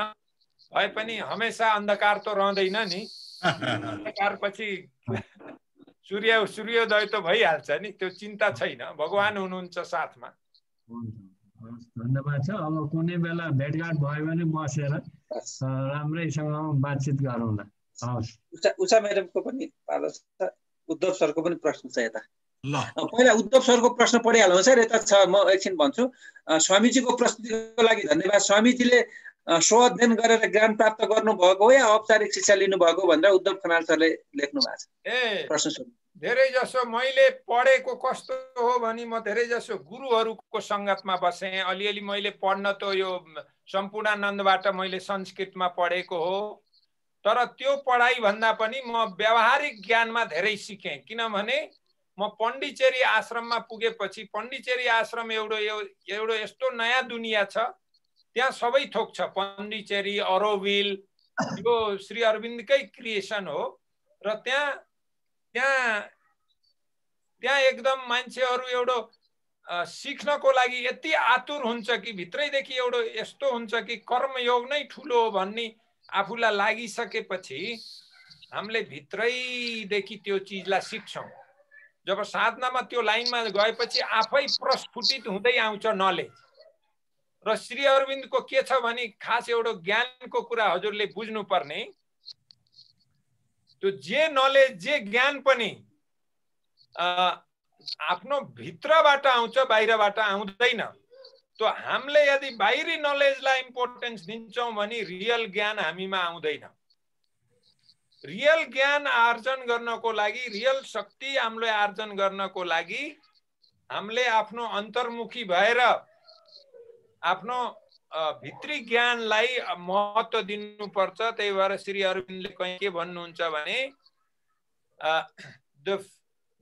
भए पनि हमेसा अन्धकार त रहँदैन नि, अन्धकार पछि सूर्योदय त भइहाल्छ नि, त्यो चिन्ता छैन, भगवान हुनुहुन्छ साथमा। धन्यवाद छ। अब कुनै बेला भेटघाट भयो भने बसेर राम्रैसँग बातचित गरौँला। हवस्। उषा म्याडमको पनि पालो छ, उद्धव सरको पनि प्रश्न छ यता। ल पहिला उद्धव सरको प्रश्न पढिहाल्नु सर, यता छ, म एकछिन भन्छु। स्वामीजीको प्रस्तुतिको लागि धन्यवाद। स्वामीजीले स्वअध्ययन गरेर ज्ञान प्राप्त गर्नुभएको हो या औपचारिक शिक्षा लिनुभएको भनेर उद्धव खनाल सरले लेख्नु भएको छ प्रश्न। धेरै जसो मैले पढेको कस्तो हो भने म धेरै जसो गुरुहरूको संगतमा बसेँ। अलिअलि मैले पढ्न त यो सम्पूर्णानन्दबाट मैले संस्कृतमा पढेको हो, तर त्यो पढाइ भन्दा पनि म व्यावहारिक ज्ञानमा धेरै सिकेँ। किनभने म पण्डिचेरी आश्रममा पुगेपछि, पण्डिचेरी आश्रम एउटा यस्तो नयाँ दुनिया छ, त्यहाँ सबै थोक छ। पण्डिचेरी, अरोविल, यो श्री अरविन्दकै क्रिएसन हो। र त्यहाँ एकदम मान्छेहरू एउटा सिक्नको लागि यति आतुर हुन्छ कि भित्रैदेखि एउटा यस्तो हुन्छ कि कर्मयोग नै ठुलो हो भन्ने आफूलाई लागिसकेपछि हामीले भित्रैदेखि त्यो चिजलाई सिक्छौँ। जब साधनामा त्यो लाइनमा गएपछि आफै प्रस्फुटित हुँदै आउँछ नलेज। र श्री अरविन्दको के छ भने खास एउटा ज्ञानको कुरा हजुरले बुझ्नुपर्ने, त्यो जे नलेज, जे ज्ञान पनि आफ्नो भित्रबाट आउँछ, बाहिरबाट आउँदैन। तो हामीले यदि बाहिरी नलेजलाई इम्पोर्टेन्स दिन्छौँ भने रियल ज्ञान हामीमा आउँदैन। रियल ज्ञान आर्जन गर्नको लागि, रियल शक्ति हामीले आर्जन गर्नको लागि हामीले आफ्नो अन्तर्मुखी भएर आफ्नो भित्री ज्ञानलाई महत्त्व दिनुपर्छ। त्यही भएर श्री अरविन्दले कहीं के भन्नुहुन्छ भने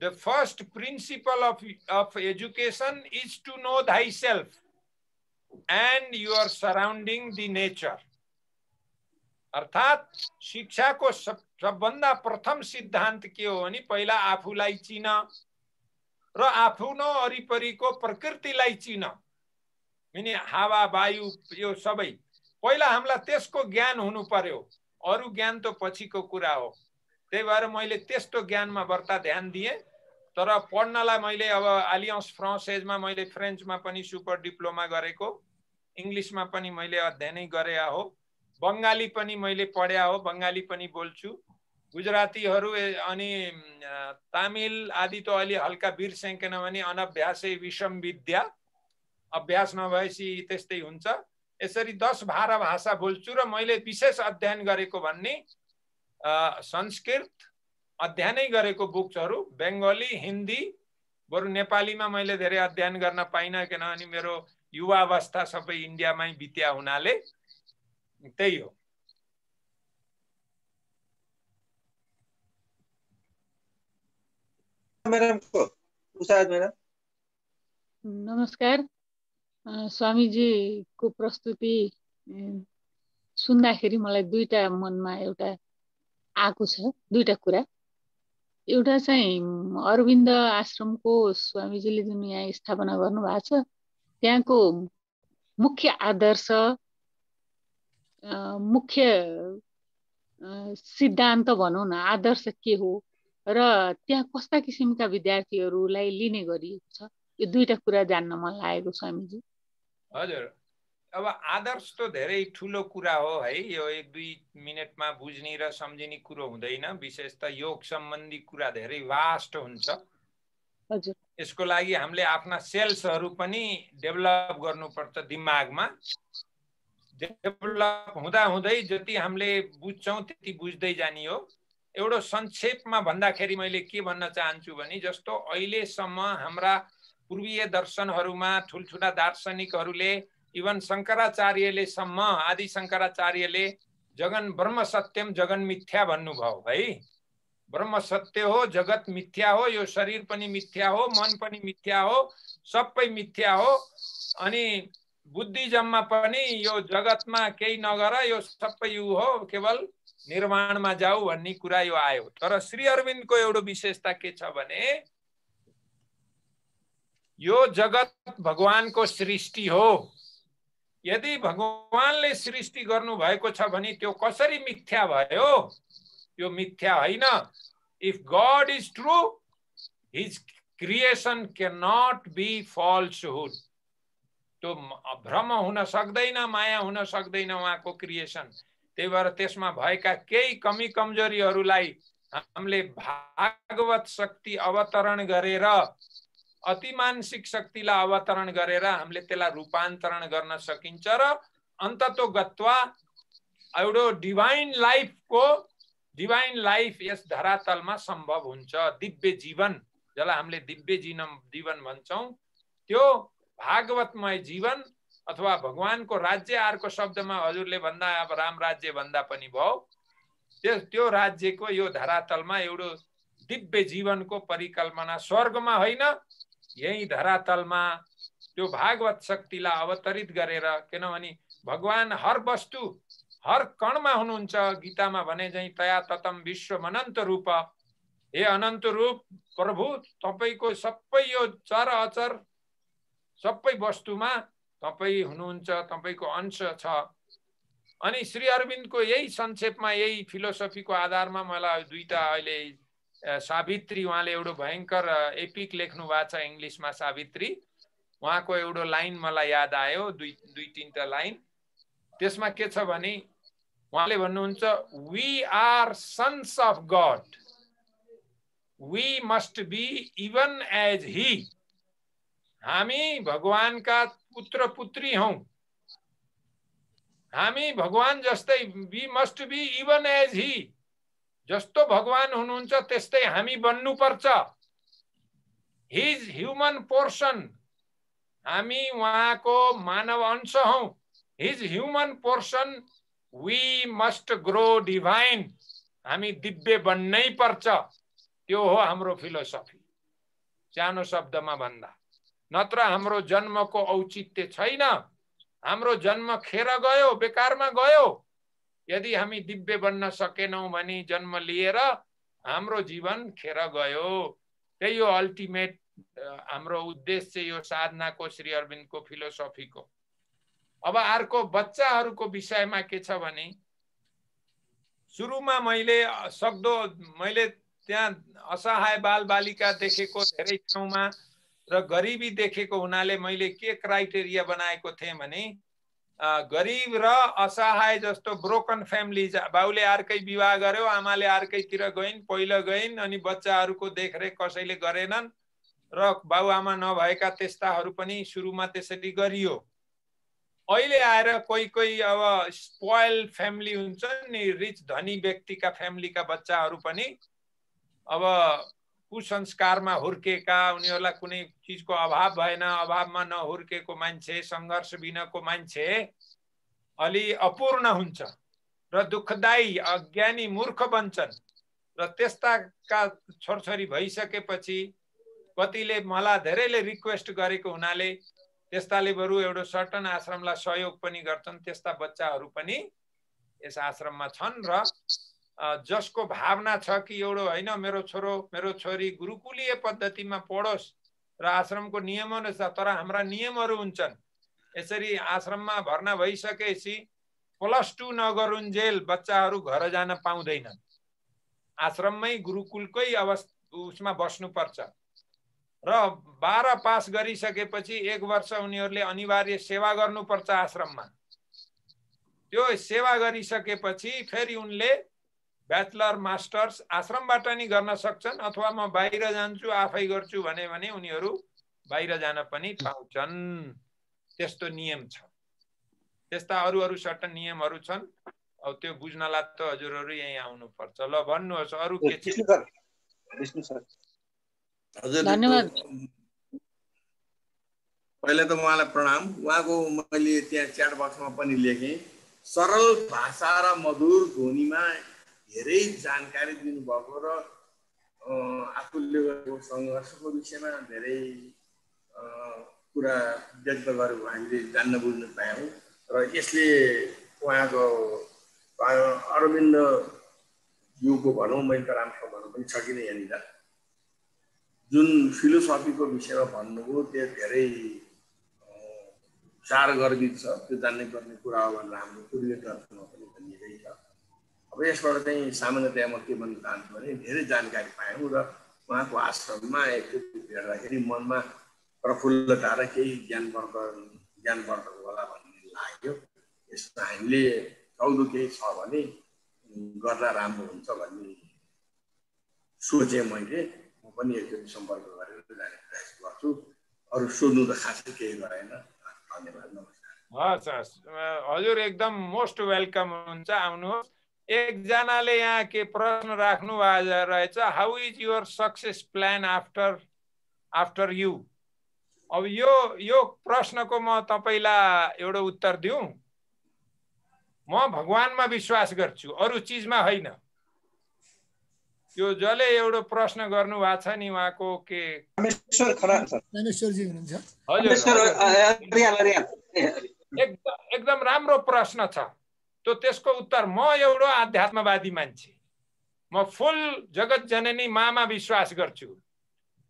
the first principle of education is to know thyself and your surrounding the nature। अर्थात शिक्षाको सबभन्दा प्रथम सिद्धान्त के हो भने पहिला आफूलाई चिन र आफ्नो वरिपरिको प्रकृतिलाई चिन। मिनी हावा, वायु, यो सबै पहिला हामीलाई त्यसको ज्ञान हुनु पर्यो, अरु ज्ञान त पछिको कुरा हो। त्यही भएर मैले त्यस्तो ज्ञानमा बढ्ता ध्यान दिएँ। तर पढ्नलाई मैले अब एलियन्स फ्रान्सेजमा मैले फ्रेन्चमा पनि सुपर डिप्लोमा गरेको, इङ्ग्लिसमा पनि मैले अध्ययनै गरे हो, बङ्गाली पनि मैले पढ्या हो, बङ्गाली पनि बोल्छु, गुजरातीहरू अनि तमिल आदि त अलि हल्का बिर्सेँ, किनभने अनभ्यासै विषम विद्या, अभ्यास नभएपछि त्यस्तै हुन्छ। यसरी 10-12 भाषा बोल्छु र मैले विशेष अध्ययन गरेको भन्ने संस्कृत अध्ययनै गरेको बुक्सहरू, बङ्गाली, हिन्दी, बरु नेपालीमा मैले धेरै अध्ययन गर्न पाइनँ किनभने मेरो युवा अवस्था सबै इन्डियामै बित्या हुनाले। त्यही हो। नमस्कार। स्वामीजीको प्रस्तुति सुन्दाखेरि मलाई दुईटा मनमा एउटा आएको छ, दुईटा कुरा। एउटा चाहिँ अरविन्द आश्रमको स्वामीजीले जुन यहाँ स्थापना गर्नु भएको छ त्यहाँको मुख्य आदर्श, मुख्य सिद्धान्त भनौँ न, आदर्श के हो र त्यहाँ कस्ता किसिमका विद्यार्थीहरूलाई लिने गरिएको छ, यो दुईटा कुरा जान्न मन लागेको स्वामीजी। हजुर, अब आदर्श त धेरै ठुलो कुरा हो है, यो 1-2 मिनटमा बुझ्ने र सम्झिने कुरो हुँदैन। विशेष त योग सम्बन्धी कुरा धेरै वास्ट हुन्छ। हजुर, यसको लागि हामीले आफ्ना सेल्सहरू पनि डेभलप गर्नुपर्छ दिमागमा। डेभलप हुँदा हुँदै जति हामीले बुझ्छौँ त्यति बुझ्दै जाने हो। एउटा संक्षेपमा भन्दाखेरि मैले के भन्न चाहन्छु भने जस्तो अहिलेसम्म हाम्रा पूर्वीय दर्शनहरूमा ठुल्ठुला दार्शनिकहरूले, इवन शङ्कराचार्यले सम्म, आदि शङ्कराचार्यले जगन ब्रह्म सत्यम जगन मिथ्या भन्नुभयो है। ब्रह्म सत्य हो, जगत मिथ्या हो, यो शरीर पनि मिथ्या हो, मन पनि मिथ्या हो, सबै मिथ्या हो। अनि बुद्धिज्ममा पनि यो जगतमा केही नगर, यो सबै यु हो, केवल निर्वाणमा जाऊ भन्ने कुरा यो आयो। तर श्री अरविन्दको एउटा विशेषता के छ भने यो जगत भगवानको सृष्टि हो। यदि भगवानले सृष्टि गर्नु भएको छ भने त्यो कसरी मिथ्या भयो? यो मिथ्या होइन। If God is true, his creation can not be falsehood. त्यो भ्रम हुन सक्दैन, माया हुन सक्दैन उहाँको क्रिएसन। त्यही भएर त्यसमा भएका केही कमी कमजोरीहरूलाई हामीले भागवत शक्ति अवतरण गरेर, अतिमानसिक शक्तिलाई अवतरण गरेर हामीले त्यसलाई रूपान्तरण गर्न सकिन्छ र अन्ततोगत्वा एउटा डिभाइन लाइफ यस धरातलमा सम्भव हुन्छ। दिव्य जीवन, जसलाई हामीले दिव्य जीवन भन्छौं, त्यो भागवतमय जीवन अथवा भगवानको राज्य, अर्को शब्दमा हजुरले भन्दा अब राम राज्य भन्दा पनि भयो, त्यो राज्यको यो धरातलमा एउटा दिव्य जीवनको परिकल्पना स्वर्गमा होइन, यही धरातलमा त्यो भागवत शक्तिलाई अवतरित गरेर। किनभने भगवान हर वस्तु हर कणमा हुनुहुन्छ। गीतामा भने चाहिँ तया ततम विश्व अनन्त रूप। हे अनन्त रूप प्रभु, तपाईको सबै यो चर अचर सबै वस्तुमा तपाई हुनुहुन्छ, तपाईको अंश छ। अनि श्री अरविन्दको यही संक्षेपमा, यही फिलोसफीको आधारमा मलाई दुईटा अहिले सावित्री, उहाँले एउटा भयंकर एपिक लेख्नु भएको छ इंग्लिशमा सावित्री, उहाँको एउटा लाइन मलाई याद आयो, दुई तीनटा लाइन। त्यसमा के छ भने उहाँले भन्नुहुन्छ, we are sons of God, we must be even as he. हामी भगवानका पुत्र पुत्री हौं, हामी भगवान जस्तै, we must be even as he. जस्तो भगवान हुनुहुन्छ त्यस्तै हामी बन्नु पर्छ। हिज ह्युमन पोर्सन, हामी उहाँको मानव अंश हौं। His human portion, we must grow divine, हामी दिव्य बन्नै पर्छ। त्यो हो हाम्रो फिलोसफी, सानो शब्दमा भन्दा। नत्र हाम्रो जन्मको औचित्य छैन। हाम्रो जन्म खेर गयो, बेकारमा गयो। यदि हामी दिव्य बन्न सकेनौं भने जन्म लिएर हाम्रो जीवन खेर गयो। त्यही हो अल्टिमेट हाम्रो उद्देश्य यो साधनाको, श्री अरविन्दको फिलोसफीको। अब अर्को बच्चाहरूको विषयमा के छ भने, सुरुमा मैले त्यहाँ असहाय बालबालिका देखेको धेरै ठाउँमा र गरिबी देखेको हुनाले मैले के क्राइटेरिया बनाएको थिएँ भने, गरिब र असहाय जस्तो ब्रोकन फ्यामिली, बाउले अर्कै विवाह गर्यो, आमाले अर्कैतिर गइन्, पहिलो गइन्, अनि बच्चाहरूको देखरेख कसैले गरेनन् र बाउआमा नभएका त्यस्ताहरू पनि सुरुमा त्यसरी गरियो। अहिले आएर कोही अब स्पोइल फ्यामिली हुन्छ नि, रिच धनी व्यक्तिका फ्यामिलीका बच्चाहरू पनि अब कुसंस्कारमा हुर्केका, उनीहरूलाई कुनै चिजको अभाव भएन, अभावमा नहुर्केको मान्छे, संघर्ष बिनाको मान्छे अलि अपूर्ण हुन्छ र दुःखदायी, अज्ञानी, मूर्ख बन्छन्। र त्यस्ताका छोरछोरी भइसकेपछि कतिले मलाई धेरैले रिक्वेस्ट गरेको हुनाले त्यस्ताले बरु एउटा सर्टन आश्रमलाई सहयोग पनि गर्छन्। त्यस्ता बच्चाहरू पनि यस आश्रममा छन् र जसको भावना छ कि एउटा होइन, मेरो छोरो मेरो छोरी गुरुकुलीय पद्धतिमा पढोस् र आश्रमको नियमहरू छ, तर हाम्रा नियमहरू हुन्छन्। यसरी आश्रममा भर्ना भइसकेपछि +2 नगरुन्जेल बच्चाहरू घर जान पाउँदैनन्। आश्रममै गुरुकुलकै उसमा बस्नुपर्छ र 12 पास गरिसकेपछि 1 वर्ष उनीहरूले अनिवार्य सेवा गर्नुपर्छ आश्रममा। त्यो सेवा गरिसकेपछि फेरि उनले ब्याचलर मास्टर्स आश्रमबाट नि गर्न सक्छन्, अथवा म बाहिर जान्छु आफै गर्छु भने उनीहरू बाहिर जान पनि पाउँछन्। त्यस्तो नियम छ। त्यस्ता अरू सर्टन नियमहरू छन्। अब त्यो बुझ्नलाई त हजुरहरू यही आउनुपर्छ। ल भन्नुहोस् अरू के छ? विष्णु सर धन्यवाद। पहिला त उहाँलाई प्रणाम। उहाँको मैले त्यहाँ च्याट बक्समा पनि लेखेँ, सरल भाषा र मधुर ध्वनिमा धेरै जानकारी दिनुभएको र आफूले गरेको सङ्घर्षको विषयमा धेरै कुरा व्यक्त गरेको हामीले जान्न बुझ्न पायौँ र यसले उहाँको अरविन्द ज्यूको भनौँ मैले त राम्रोसँग भनौँ पनि सकिनँ यहाँनिर जुन फिलोसफीको विषयमा भन्नुभयो त्यो धेरै सारगर्भित छ त्यो जान्नै पर्ने कुरा हो भनेर हाम्रो पूर्वीय दर्शनमा पनि भनिएकै छ। अब यसबाट चाहिँ सामान्यतया म के भन्न चाहन्छु भने धेरै जानकारी पायौँ र उहाँको आश्रममा एकचोटि भेट्दाखेरि मनमा प्रफुल्लता र केही ज्ञानवर्धक होला भन्ने लाग्यो। यसमा हामीले चौधो केही छ भने गर्दा राम्रो हुन्छ भन्ने सोचेँ मैले। म पनि एकचोटि सम्पर्क गरेर जाने प्रयास गर्छु। अरू सोध्नु त खासै केही गरेन। धन्यवाद, नमस्कार। हस् हस्, हजुर एकदम मोस्ट वेलकम हुन्छ, आउनुहोस्। एकजनाले यहाँ के प्रश्न राख्नु रहेछ, how is your success plan after you. अब यो प्रश्नको म तपाईलाई एउटा उत्तर दिउँ। म भगवानमा विश्वास गर्छु, अरू चिजमा होइन। यो जसले एउटा प्रश्न गर्नु भएको छ नि उहाँको के रामेश्वर खनाल सर, रामेश्वरजी हुनुहुन्छ। एकदम राम्रो प्रश्न छ। तो त्यसको उत्तर, म एउटा आध्यात्मवादी मान्छे, म फुल जगत जननी मामा विश्वास गर्छु।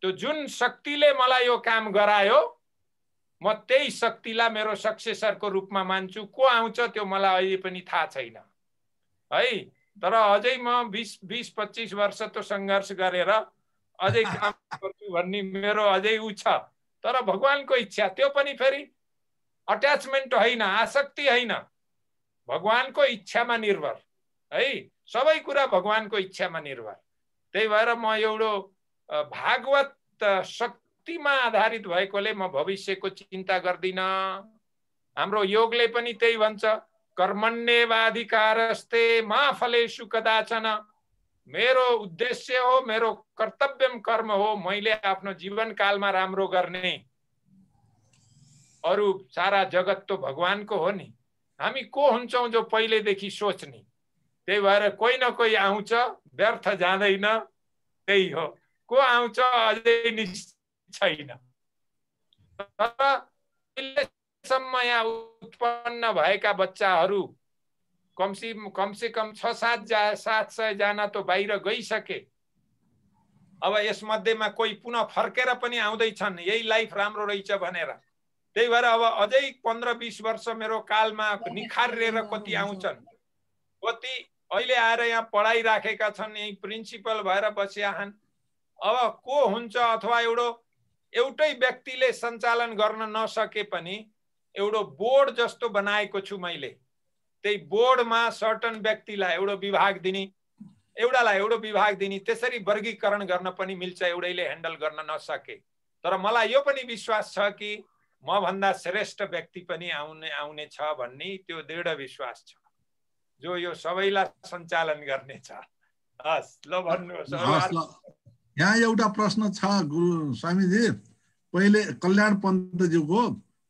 त्यो जुन शक्तिले मलाई यो काम गरायो म त्यही शक्तिलाई मेरो सक्सेसरको रूपमा मान्छु। को आउँछ त्यो मलाई अहिले पनि थाहा छैन है, तर अझै म 20-25 वर्ष त सङ्घर्ष गरेर अझै काम गर्छु भन्ने मेरो अझै उ छ। तर भगवानको इच्छा, त्यो पनि फेरि अट्याचमेन्ट होइन, आसक्ति होइन, भगवानको इच्छामा निर्भर है। सबै कुरा भगवानको इच्छामा निर्भर। त्यही भएर म एउटा भागवत शक्तिमा आधारित भएकोले म भविष्यको चिन्ता गर्दिन। हाम्रो योगले पनि त्यही भन्छ, कर्मण्येवाधिकारस्ते मा फलेषु कदाचन। मेरो उद्देश्य हो, मेरो कर्तव्यम कर्म हो, मैले आफ्नो जीवनकालमा राम्रो गर्ने। अरू सारा जगत त भगवानको हो नि। हामी को हुन्छौँ जो पहिलेदेखि सोच्ने। त्यही भएर कोही न कोही आउँछ, व्यर्थ जाँदैन। त्यही हो, को आउँछ अझै निश्चित छैन। अहिलेसम्म यहाँ उत्पन्न भएका बच्चाहरू कमसे कम 600-700 जना त बाहिर गइसके। अब यसमध्येमा कोही पुनः फर्केर पनि आउँदैछन् यही लाइफ राम्रो रहेछ भनेर। त्यही भएर अब अझै 15-20 वर्ष मेरो कालमा निखारेर कति आउँछन्, कति अहिले आएर यहाँ पढाइराखेका छन्, यही प्रिन्सिपल भएर बसिया छन्। अब को हुन्छ, अथवा एउटै व्यक्तिले सञ्चालन गर्न नसके पनि एउटा बोर्ड जस्तो बनाएको छु मैले। त्यही बोर्डमा सर्टन व्यक्तिलाई एउटा विभाग दिने, एउटालाई एउटा विभाग दिने, त्यसरी वर्गीकरण गर्न पनि मिल्छ एउटैले ह्यान्डल गर्न नसके। तर मलाई यो पनि विश्वास छ कि म भन्दा श्रेष्ठ व्यक्ति पनि आउने छ भन्ने त्यो दृढ विश्वास छ, जो यो सबैलाई सञ्चालन गर्ने छ। हस्, ल भन्नुहोस्। यहाँ एउटा प्रश्न छ गुरु स्वामीजी, पहिले कल्याण पन्तज्यूको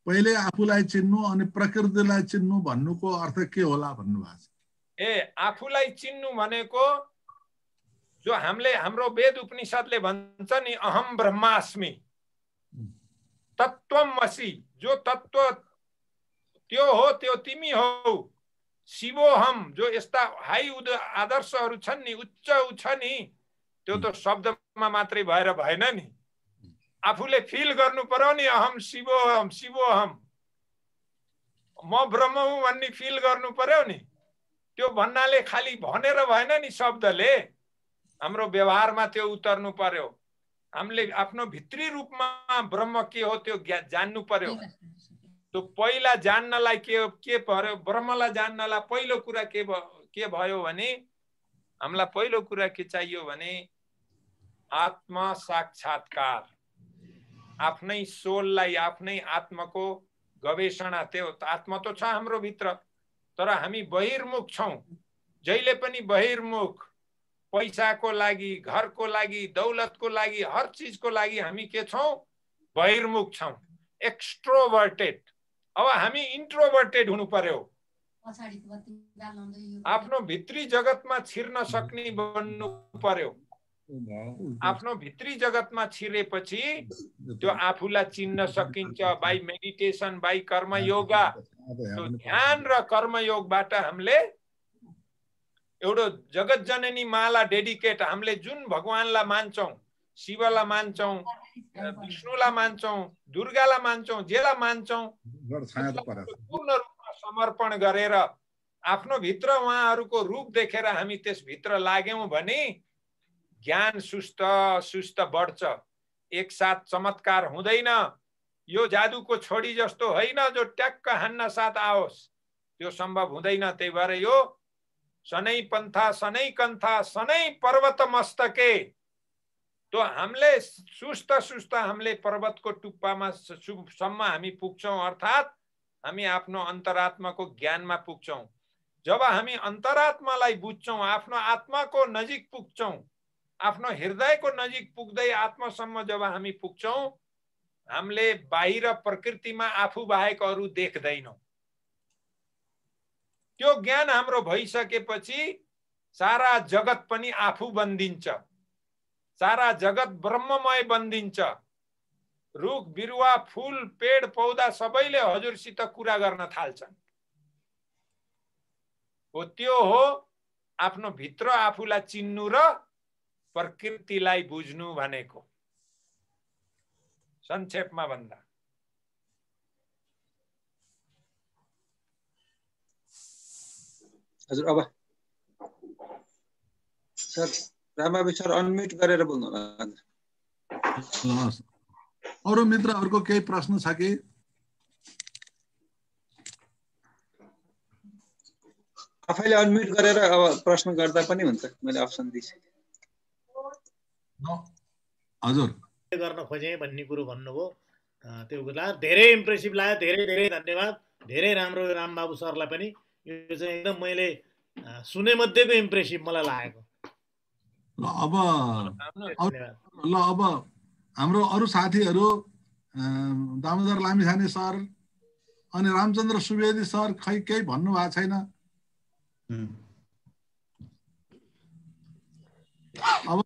पहिले आफूलाई चिन्नु अनि प्रकृतिलाई चिन्नु भन्नुको अर्थ के होला भन्नुभएको छ। आफूलाई चिन्नु भनेको जो हाम्रो वेद उपनिषदले भन्छ नि, अहम ब्रह्मास्मि तत्त्वमसि। जो तत्त्व त्यो हो, त्यो तिमी हो। शिवोहम, जो यस्ता हाई आदर्शहरू छन् नि, उच्च छ नि, त्यो त शब्दमा मात्रै भएर भएन नि। आफूले फिल गर्नु पर्यो नि, अहम शिवोहम, शिवोहम, म ब्रह्म हुँ भन्ने फिल गर्नु पर्यो नि। त्यो भन्नाले खाली भनेर भएन नि, शब्दले हाम्रो व्यवहारमा त्यो उतर्नु पर्यो। हामीले आफ्नो भित्री रूपमा ब्रह्म के हो त्यो जान्नु पर्यो। त्यो पहिला जान्नलाई के पर्यो, ब्रह्मलाई जान्नलाई पहिलो कुरा के भयो भने, हामीलाई पहिलो कुरा के चाहियो भने आत्म साक्षात्कार। आफ्नै सोललाई, आफ्नै आत्माको गवेषणा। त्यो आत्मा त छ हाम्रो भित्र, तर हामी बहिर्मुख छौं। जहिले पनि बहिर्मुख, पैसाको लागि, घरको लागि, दौलतको लागि, हर चिजको लागि हामी के छौं, बहिर्मुख छौं, एक्स्ट्रोभर्टेड। अब हामी इन्ट्रोभर्टेड हुनु पर्यो। आफ्नो भित्री जगतमा छिर्न सक्ने बन्नु पर्यो। आफ्नो भित्री जगतमा छिरेपछि त्यो आफूलाई चिन्न सकिन्छ बाई मेडिटेसन, बाई कर्म योगा। त्यो ध्यान र कर्म योगबाट हामीले एउटा जगत जननी माला डेडिकेट, हामीले जुन भगवानलाई मान्छौं, शिवलाई मान्छौं, विष्णुलाई मान्छौं, दुर्गालाई मान्छौं, जेलाई मान्छौं, पूर्ण रूपमा समर्पण गरेर आफ्नो भित्र उहाँहरूको रूप देखेर हामी त्यसभित्र लाग्यौं भने ज्ञान सुस्त सुस्त बढ्छ। एक साथ चमत्कार हुँदैन। यो जादुको छोडी जस्तो होइन जो ट्याक्क हान्न साथ आओस्, त्यो सम्भव हुँदैन। त्यही भएर यो सनै पन्था सनै कन्था सनै पर्वत मस्तके, तो हामीले सुस्त सुस्त हामीले पर्वतको टुप्पामा सम्म हामी पुग्छौं, अर्थात् हामी आफ्नो अन्तरात्माको ज्ञानमा पुग्छौं। जब हामी अन्तरात्मालाई बुझ्छौं, आफ्नो आत्माको नजिक पुग्छौं, आफ्नो हृदयको नजिक पुग्दै आत्मासम्म जब हामी पुग्छौं, हामीले बाहिर प्रकृतिमा आफू बाहेक अरू देख्दैनौं। त्यो ज्ञान हाम्रो भइसकेपछि सारा जगत पनि आफू बन्दिन्छ, सारा जगत ब्रह्ममय बन्दिन्छ। रुख बिरुवा फूल पेड पौधा सबैले हजुरसित कुरा गर्न थाल्छन्। हो त्यो हो आफ्नो भित्र आफूलाई चिन्नु र प्रकृतिलाई बुझ्नु भनेको, संक्षेपमा भन्दा। हजुर अब सर रामाबी सर अनम्युट गरेर बोल्नु होला। अरु मित्रहरुको केही प्रश्न छ कि? आफैले अनम्युट गरेर अब प्रश्न गर्दा पनि हुन्छ, मैले अप्सन दिइसकेँ। हजुर गर्न खोजे भन्ने कुरो भन्नुभयो, त्यो कुरा धेरै इम्प्रेसिभ लाग्यो। धेरै धेरै धन्यवाद। धेरै राम्रो रामबाबु सरलाई पनि। यो चाहिँ एकदम मैले सुने मध्येको इम्प्रेसिभ मलाई लागेको। ल अब हाम्रो अरु साथीहरु दामोदर लामिछाने सर अनि रामचन्द्र सुवेदी सर खै केही भन्नु भएको छैन? अब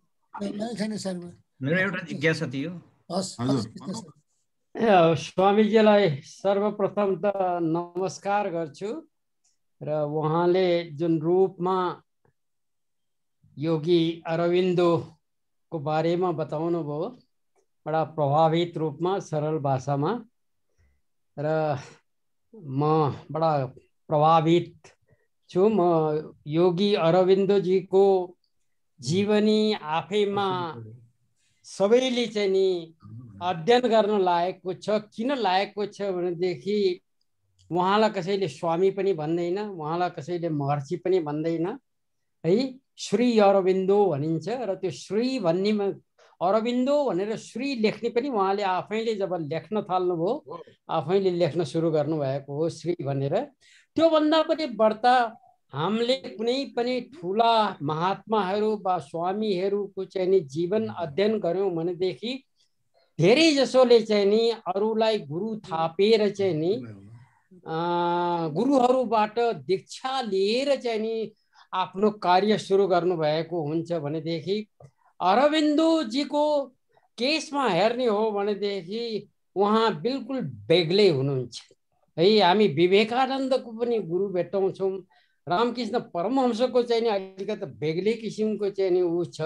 मेरो एउटा जिज्ञासा थियो। स्वामीजीलाई सर्वप्रथम त नमस्कार गर्छु र उहाँले जुन रूपमा योगी अरविन्दोको बारेमा बताउनु भयो, बडा प्रभावित रूपमा सरल भाषामा, र म बडा प्रभावित छु। म योगी अरविन्दोजीको जीवनी आफैमा सबैले चाहिँ नि अध्ययन गर्न लायकको छ। किन लायकको छ भनेदेखि उहाँलाई कसैले स्वामी पनि भन्दैन, उहाँलाई कसैले महर्षि पनि भन्दैन है, श्री अरविन्दो भनिन्छ। र त्यो श्री भन्नेमा अरविन्दो भनेर श्री लेख्ने पनि उहाँले आफैले जब लेख्न थाल्नुभयो, आफैले लेख्न सुरु गर्नुभएको हो श्री भनेर। त्योभन्दा पनि बढ्ता हामीले कुनै पनि ठुला महात्माहरू वा स्वामीहरूको चाहिँ नि जीवन अध्ययन गर्यौं भनेदेखि धेरै जसोले चाहिँ नि अरूलाई गुरु थापेर चाहिँ नि गुरुहरूबाट दीक्षा लिएर चाहिँ नि आफ्नो कार्य सुरु गर्नुभएको हुन्छ भनेदेखि अरविन्दोजीको केसमा हेर्ने हो भनेदेखि उहाँ बिल्कुल बेग्लै हुनुहुन्छ है। हामी विवेकानन्दको पनि गुरु भेट्टाउँछौँ, रामकृष्ण परमहंसको चाहिँ नि अलिकति बेग्लै किसिमको चाहिँ नि ऊ छ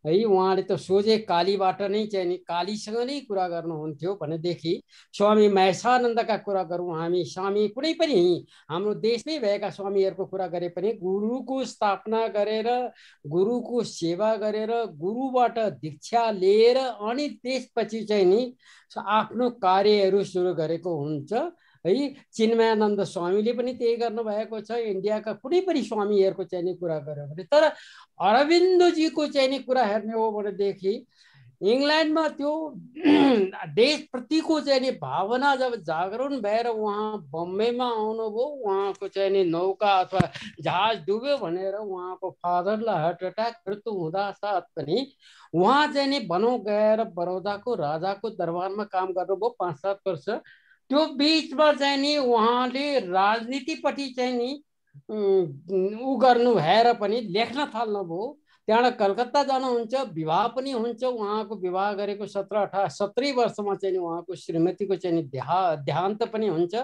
है। उहाँले त सोझै कालीबाट नै चाहिँ नि कालीसँग नै कुरा गर्नुहुन्थ्यो भनेदेखि स्वामी महेशानन्दका कुरा गरौँ हामी, स्वामी कुनै पनि हाम्रो देशमै भएका स्वामीहरूको कुरा गरे पनि गुरुको स्थापना गरेर, गुरुको सेवा गरेर, गुरुबाट दीक्षा लिएर अनि त्यसपछि चाहिँ नि आफ्नो कार्यहरू सुरु गरेको हुन्छ है। चिन्मयानन्द स्वामीले पनि त्यही गर्नुभएको छ। इन्डियाका कुनै पनि स्वामीहरूको चाहिँ नि कुरा गर्यो भने, तर अरविन्दोजीको चाहिँ नि कुरा हेर्ने हो भनेदेखि इङ्ल्यान्डमा त्यो देशप्रतिको चाहिँ नि भावना जब जागरण भएर उहाँ बम्बईमा आउनुभयो, उहाँको चाहिँ नि नौका अथवा जहाज डुब्यो भनेर उहाँको फादरलाई हार्ट एट्याक मृत्यु हुँदा साथ पनि उहाँ चाहिँ नि बनाउ गएर बडौदाको राजाको दरबारमा काम गर्नुभयो 5-7 वर्ष। त्यो बीचमा चाहिँ नि उहाँले राजनीतिपट्टि चाहिँ नि उ गर्नु भएर पनि लेख्न थाल्नुभयो। त्यहाँबाट कलकत्ता जानुहुन्छ, विवाह पनि हुन्छ। उहाँको विवाह गरेको 17 वर्षमा चाहिँ उहाँको श्रीमतीको चाहिँ देहान्त पनि हुन्छ।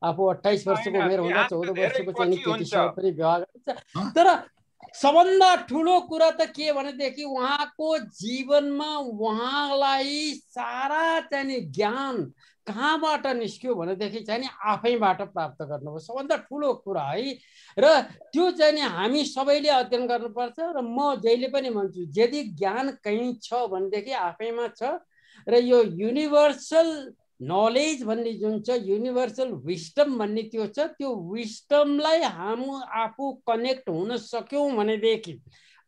आफू 28 वर्षको उमेर हुँदा 14 वर्षको चाहिँ केटीसँग पनि विवाह गर्छ। तर सबभन्दा ठुलो कुरा त के भनेदेखि उहाँको जीवनमा उहाँलाई सारा चाहिँ ज्ञान कहाँबाट निस्क्यो भनेदेखि चाहिँ आफैबाट प्राप्त गर्नुभयो। सबभन्दा ठुलो कुरा है। र त्यो चाहिँ हामी सबैले अध्ययन गर्नुपर्छ। र म जहिले पनि भन्छु यदि ज्ञान कहीँ छ भनेदेखि आफैमा छ। र यो युनिभर्सल नलेज भन्ने जुन छ, युनिभर्सल विस्डम भन्ने त्यो छ, त्यो विस्डमलाई हामी आफू कनेक्ट हुन सक्यौँ भनेदेखि,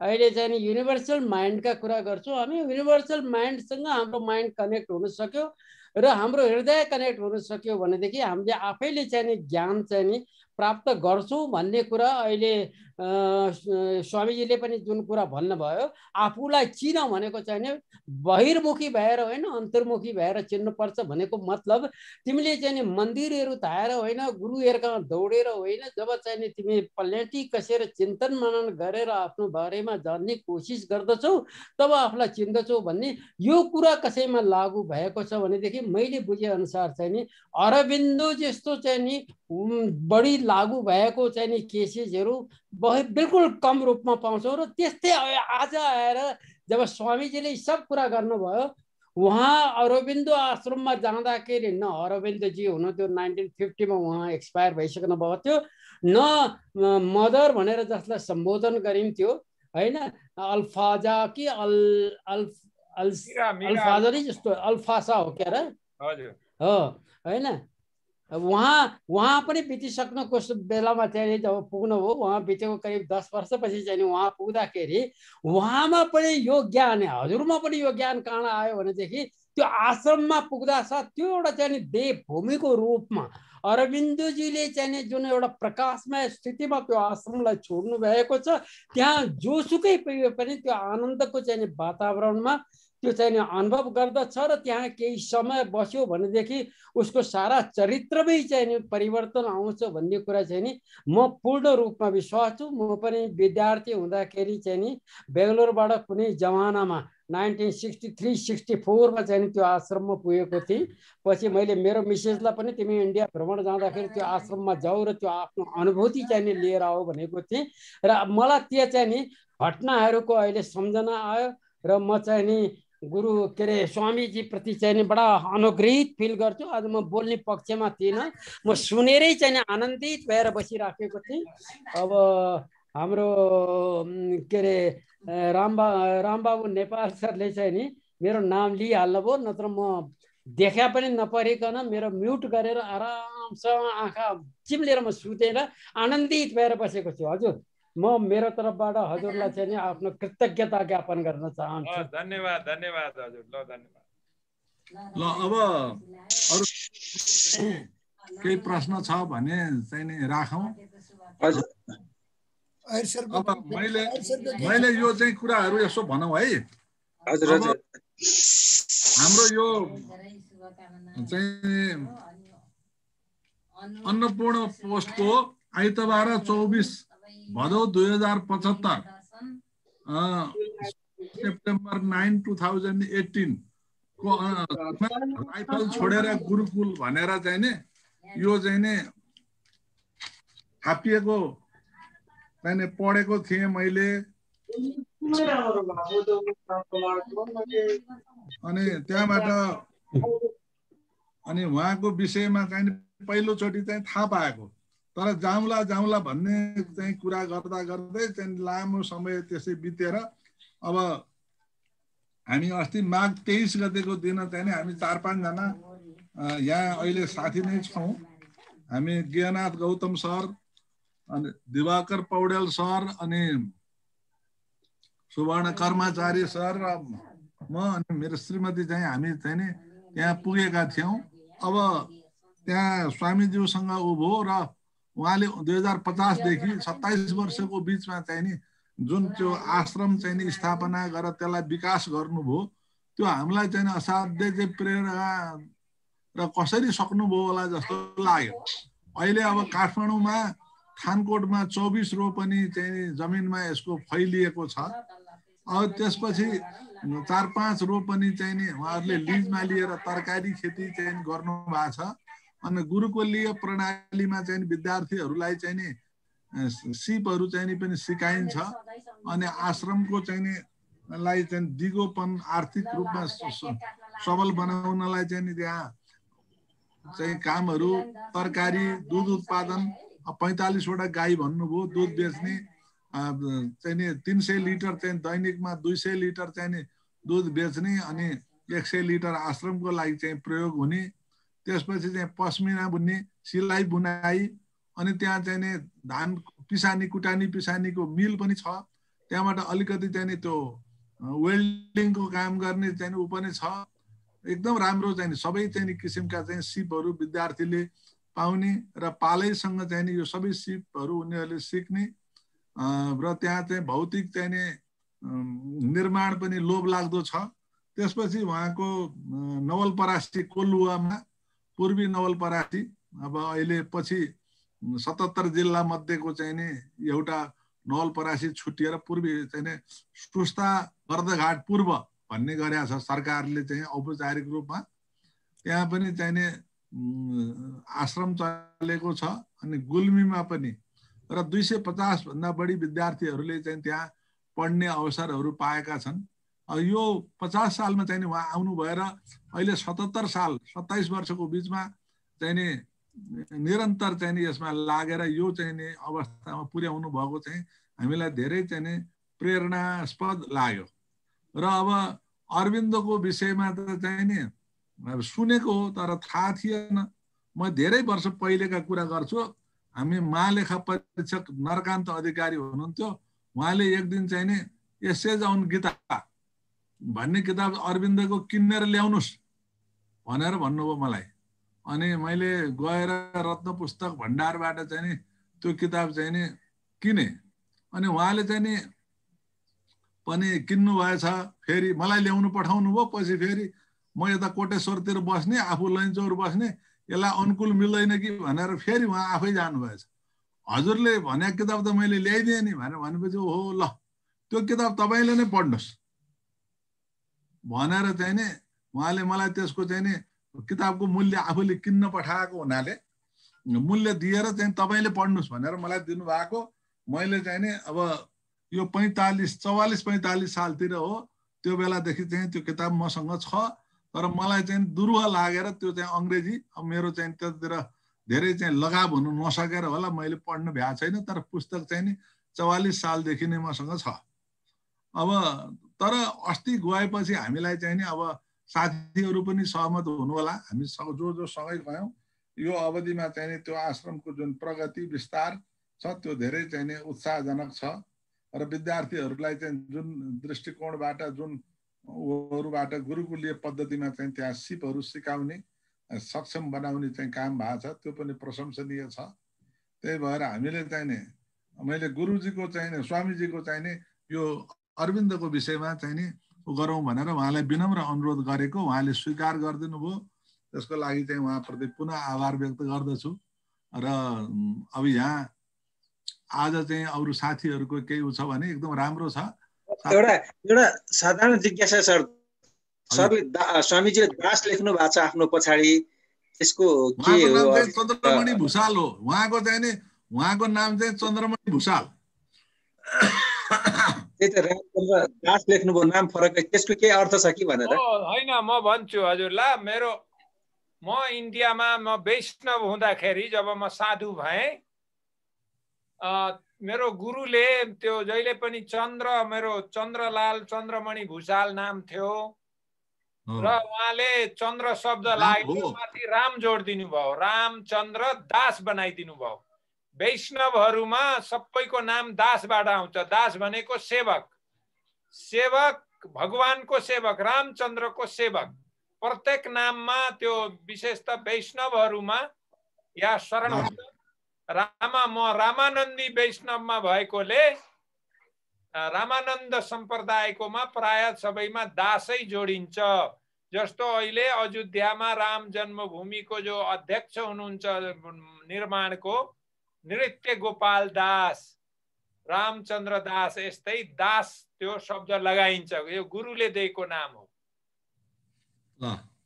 अहिले चाहिँ युनिभर्सल माइन्डका कुरा गर्छौँ हामी, युनिभर्सल माइन्डसँग हाम्रो माइन्ड कनेक्ट हुन सक्यो र हाम्रो हृदय कनेक्ट हुन सक्यो भनेदेखि हामीले आफैले चाहिँ ज्ञान चाहिँ प्राप्त गर्छौँ भन्ने कुरा अहिले स्वामीजीले पनि जुन कुरा भन्नुभयो, आफूलाई चिन भनेको चाहिँ बहिर्मुखी भएर होइन अन्तर्मुखी भएर चिन्नुपर्छ भनेको मतलब तिमीले चाहिँ मन्दिरहरू धाएर होइन, गुरुहरूका दौडेर होइन, जब चाहिँ तिमी पल्ल्याटी कसेर चिन्तन मनन गरेर आफ्नो बारेमा जान्ने कोसिस गर्दछौ तब आफूलाई चिन्दछौ भन्ने यो कुरा कसैमा लागू भएको छ भनेदेखि मैले बुझे अनुसार चाहिँ नि अरबिन्दो जस्तो चाहिँ नि बढी लागू भएको चाहिँ नि केसेसहरू बिल्कुल कम रूपमा पाउँछौँ। र त्यस्तै आज आएर जब स्वामीजीले सब कुरा गर्नुभयो, उहाँ अरबिन्दो आश्रममा जाँदाखेरि न अरबिन्दजी हुनुहुन्थ्यो, 1950 उहाँ एक्सपायर भइसक्नु भएको थियो, न मदर भनेर जसलाई सम्बोधन गरिन्थ्यो होइन, अल्फाजा कि अल्फाजरी जस्तो अल्फासा हो क्या र हो होइन। उहाँ पनि बितिसक्नुको बेलामा चाहिँ जब पुग्नुभयो, उहाँ बितेको करिब 10 वर्षपछि चाहिँ उहाँ पुग्दाखेरि उहाँमा पनि यो ज्ञान, हजुरमा पनि यो ज्ञान कहाँ आयो भनेदेखि त्यो आश्रममा पुग्दा साथ त्यो एउटा चाहिँ देवभूमिको रूपमा अरबिन्दोजीले चाहिँ जुन एउटा प्रकाशमय स्थितिमा त्यो आश्रमलाई छोड्नु भएको छ, त्यहाँ जोसुकै पनि त्यो आनन्दको चाहिँ वातावरणमा त्यो चाहिँ अनुभव गर्दछ र त्यहाँ केही समय बस्यो भनेदेखि उसको सारा चरित्रमै चाहिँ परिवर्तन आउँछ भन्ने कुरा चाहिँ नि म पूर्ण रूपमा विश्वास छु। म पनि विद्यार्थी हुँदाखेरि चाहिँ नि बेङ्गलोरबाट कुनै जमानामा 1963-64 मा चाहिँ त्यो आश्रममा पुगेको थिएँ। पछि मैले मेरो मिसेसलाई पनि तिमी इन्डिया भ्रमण जाँदाखेरि त्यो आश्रममा जाऊ र त्यो आफ्नो अनुभूति चाहिँ नि लिएर आऊ भनेको थिएँ। र मलाई त्यो चाहिँ नि घटनाहरूको अहिले सम्झना आयो र म चाहिँ नि गुरु के अरे स्वामीजी प्रति चाहिँ बडा अनुग्रहित फिल गर्छु। आज म बोल्ने पक्षमा थिइनँ, म सुनेरै चाहिँ आनन्दित भएर बसिराखेको थिएँ। अब हाम्रो के अरे रामबाबु नेपाल सरले चाहिँ नि मेरो नाम लिइहाल्नुभयो, नत्र म देखा पनि नपरिकन मेरो म्युट गरेर आरामसँग आँखा चिम्लेर म सुतेर आनन्दित भएर बसेको छु। हजुर म मेरो तर्फबाट हजुरलाई चाहिँ आफ्नो कृतज्ञता ज्ञापन गर्न चाहन्छु। धन्यवाद धन्यवाद हजुर। ल धन्यवाद। ल अब अरु केही प्रश्न छ भने चाहिँ नि राखौँ। हजुर अब मैले यो चाहिँ कुराहरू यसो भनौँ है। हजुर हजुर हाम्रो यो चाहिँ अन्नपूर्ण पोस्टको आइतबार 24 भदौ 2075 सेप्टेम्बर 9, 2018 को राइफल छोडेर गुरुकुल भनेर चाहिँ नि यो चाहिँ नि छापिएको चाहिँ पढेको थिएँ मैले। अनि त्यहाँबाट अनि उहाँको विषयमा चाहिँ पहिलोचोटि चाहिँ थाहा पाएको। तर जाउँला भन्ने चाहिँ कुरा गर्दा गर्दै चाहिँ लामो समय त्यसै बितेर अब हामी अस्ति माघ 23 गतेको दिन चाहिँ हामी 4-5 जना यहाँ अहिले साथी नै छौँ। हामी ज्ञानाथ गौतम सर अनि दिवाकर पौडेल सर अनि सुवर्ण कर्मचारी सर र म अनि मेरो श्रीमती चाहिँ हामी चाहिँ नि त्यहाँ पुगेका थियौँ। अब त्यहाँ स्वामीज्यूसँग उभो र उहाँले 2050 देखि 27 वर्षको बिचमा चाहिँ नि जुन त्यो आश्रम चाहिँ नि स्थापना गरेर त्यसलाई विकास गर्नुभयो, त्यो हामीलाई चाहिँ असाध्य चाहिँ प्रेरणा र कसरी सक्नुभयो होला जस्तो लाग्यो। अहिले अब काठमाडौँमा थानकोटमा 24 रोपनी चाहिँ जमिनमा यसको फैलिएको छ अब त्यसपछि 4-5 रोपनी चाहिँ नि उहाँहरूले लिजमा लिएर तरकारी खेती चाहिँ गर्नु भएको छ। अनि गुरुकुलीय प्रणालीमा चाहिँ विद्यार्थीहरूलाई चाहिँ नि सिपहरू चाहिँ नि पनि सिकाइन्छ। अनि आश्रमको चाहिँ नि लाई चाहिँ दिगोपन आर्थिक रूपमा सबल बनाउनलाई चाहिँ नि त्यहाँ चाहिँ कामहरू तरकारी दुध उत्पादन 45 वटा गाई भन्नुभयो दुध बेच्ने चाहिँ नि 300 लिटर चाहिँ दैनिकमा 200 लिटर चाहिँ नि दुध बेच्ने अनि 100 लिटर आश्रमको लागि चाहिँ प्रयोग हुने। त्यसपछि चाहिँ पस्मिना बुन्ने सिलाइ बुनाई अनि त्यहाँ चाहिँ नि धान पिसानी कुटानी पिसानीको मिल पनि छ। त्यहाँबाट अलिकति चाहिँ नि त्यो वेल्डिङको काम गर्ने चाहिँ उ पनि छ। एकदम राम्रो चाहिँ सबै चाहिँ किसिमका चाहिँ सिपहरू विद्यार्थीले पाउने र पालैसँग चाहिँ नि यो सबै सिपहरू उनीहरूले सिक्ने र त्यहाँ चाहिँ भौतिक चाहिँ नि निर्माण पनि लोभलाग्दो छ। त्यसपछि उहाँको नवलपरासी कोलुवामा पूर्वी नवलपरासी अब अहिले पछि 77 जिल्ला मध्येको चाहिँ नि एउटा नवलपरासी छुटिएर पूर्वी चाहिँ नि सुस्ता बर्दघाट पूर्व भन्ने गरेको छ सरकारले चाहिँ औपचारिक रूपमा। त्यहाँ पनि चाहिँ नि आश्रम चलेको छ। अनि गुल्मीमा पनि र 250 भन्दा बढी विद्यार्थीहरूले चाहिँ त्यहाँ पढ्ने अवसरहरू पाएका छन्। यो 50 सालमा चाहिँ नि उहाँ आउनु भएर अहिले 77 साल 27 वर्षको बिचमा चाहिँ नि निरन्तर चाहिँ नि यसमा लागेर यो चाहिँ नि अवस्थामा पुर्याउनु भएको चाहिँ हामीलाई धेरै चाहिँ नि प्रेरणास्पद लाग्यो। र अब अरविन्दको विषयमा त चाहिँ नि सुनेको हो तर थाहा थिएन। म धेरै वर्ष पहिलेका कुरा गर्छु। हामी महालेखा परीक्षक नरकान्त अधिकारी हुनुहुन्थ्यो। उहाँले एक दिन चाहिँ नि एसेज अन गीता भन्ने किताब अरविन्दको किनेर ल्याउनुस् भनेर भन्नुभयो मलाई। अनि मैले गएर रत्न पुस्तक भण्डारबाट चाहिँ नि त्यो किताब चाहिँ नि किने। अनि उहाँले चाहिँ नि पनि किन्नु भएछ। फेरि मलाई ल्याउनु पठाउनु भयो। पछि फेरि म यता कोटेश्वरतिर बस्ने आफू लैनचौर बस्ने यसलाई अनुकूल मिल्दैन कि भनेर फेरि उहाँ आफै जानुभएछ। हजुरले भनेको किताब त मैले ल्याइदिएँ नि भनेर भनेपछि हो ल त्यो किताब तपाईँले नै पढ्नुहोस् भनेर चाहिँ नि उहाँले मलाई त्यसको चाहिँ नि किताबको मूल्य आफूले किन्न पठाएको हुनाले मूल्य दिएर चाहिँ तपाईँले पढ्नुहोस् भनेर मलाई दिनुभएको। मैले चाहिँ नि अब यो 44-45 सालतिर हो। त्यो बेलादेखि चाहिँ त्यो किताब मसँग छ। तर मलाई चाहिँ दुरूह लागेर त्यो चाहिँ अङ्ग्रेजी अब मेरो चाहिँ त्यतिर धेरै चाहिँ लगाव हुनु नसकेर होला मैले पढ्नु भएको छैन। तर पुस्तक चाहिँ नि 44 सालदेखि नै मसँग छ। अब तर अस्ति गएपछि हामीलाई चाहिँ नि अब साथीहरू पनि सहमत हुनु होला। हामी जो सँगै गयौँ यो अवधिमा चाहिँ नि त्यो आश्रमको जुन प्रगति विस्तार छ त्यो धेरै चाहिँ नि उत्साहजनक छ। र विद्यार्थीहरूलाई चाहिँ जुन दृष्टिकोणबाट जुन बाट गुरुकुलीय पद्धतिमा चाहिँ त्यहाँ सिपहरू सिकाउने सक्षम बनाउने चाहिँ काम भएको छ त्यो पनि प्रशंसनीय छ। त्यही भएर हामीले चाहिँ नि मैले गुरुजीको चाहिँ नि स्वामीजीको चाहिँ नि यो अरविन्दको विषयमा चाहिँ नि गरौँ भनेर उहाँलाई विनम्र अनुरोध गरेको। उहाँले स्वीकार गरिदिनु भयो। त्यसको लागि चाहिँ उहाँप्रति पुनः आभार व्यक्त गर्दछु। र अब यहाँ आज चाहिँ अरू साथीहरूको केही छ भने एकदम राम्रो छ। एउटा साधारण जिज्ञासा सर। सरले स्वामीजीले दास लेख्नु भएको छ आफ्नो पछाडि त्यसको के हो? चन्द्रमणि भुषाल हो उहाँको चाहिँ नि उहाँको नाम चाहिँ चन्द्रमणि भुषाल। त्यही त रामचन्द्र दास लेख्नुभयो नाम फरक त्यसको के अर्थ छ कि भनेर? होइन म भन्छु हजुरलाई। म इन्डियामा म वैष्णव हुँदाखेरि जब म साधु भएँ मेरो गुरुले त्यो जहिले पनि मेरो चन्द्रलाल चन्द्रमणि भुषाल नाम थियो र उहाँले चन्द्र शब्द लाग्यो माथि राम जोडिदिनु भयो। रामचन्द्र दास बनाइदिनु भयो। वैष्णवहरूमा सबैको नाम दासबाट आउँछ। दास भनेको सेवक। सेवक भगवानको सेवक रामचन्द्रको सेवक। प्रत्येक नाममा त्यो विशेषतः वैष्णवहरूमा या शरण म रामानन्दी वैष्णवमा भएकोले रामानन्द सम्प्रदायकोमा प्राय सबैमा दासै जोडिन्छ। जस्तो अहिले अयोध्यामा राम जन्मभूमिको जो अध्यक्ष हुनुहुन्छ निर्माणको नृत्य गोपाल दास रामचन्द्र दास, यस्तै दास त्यो शब्द लगाइन्छ, यो गुरुले दिएको नाम हो। ल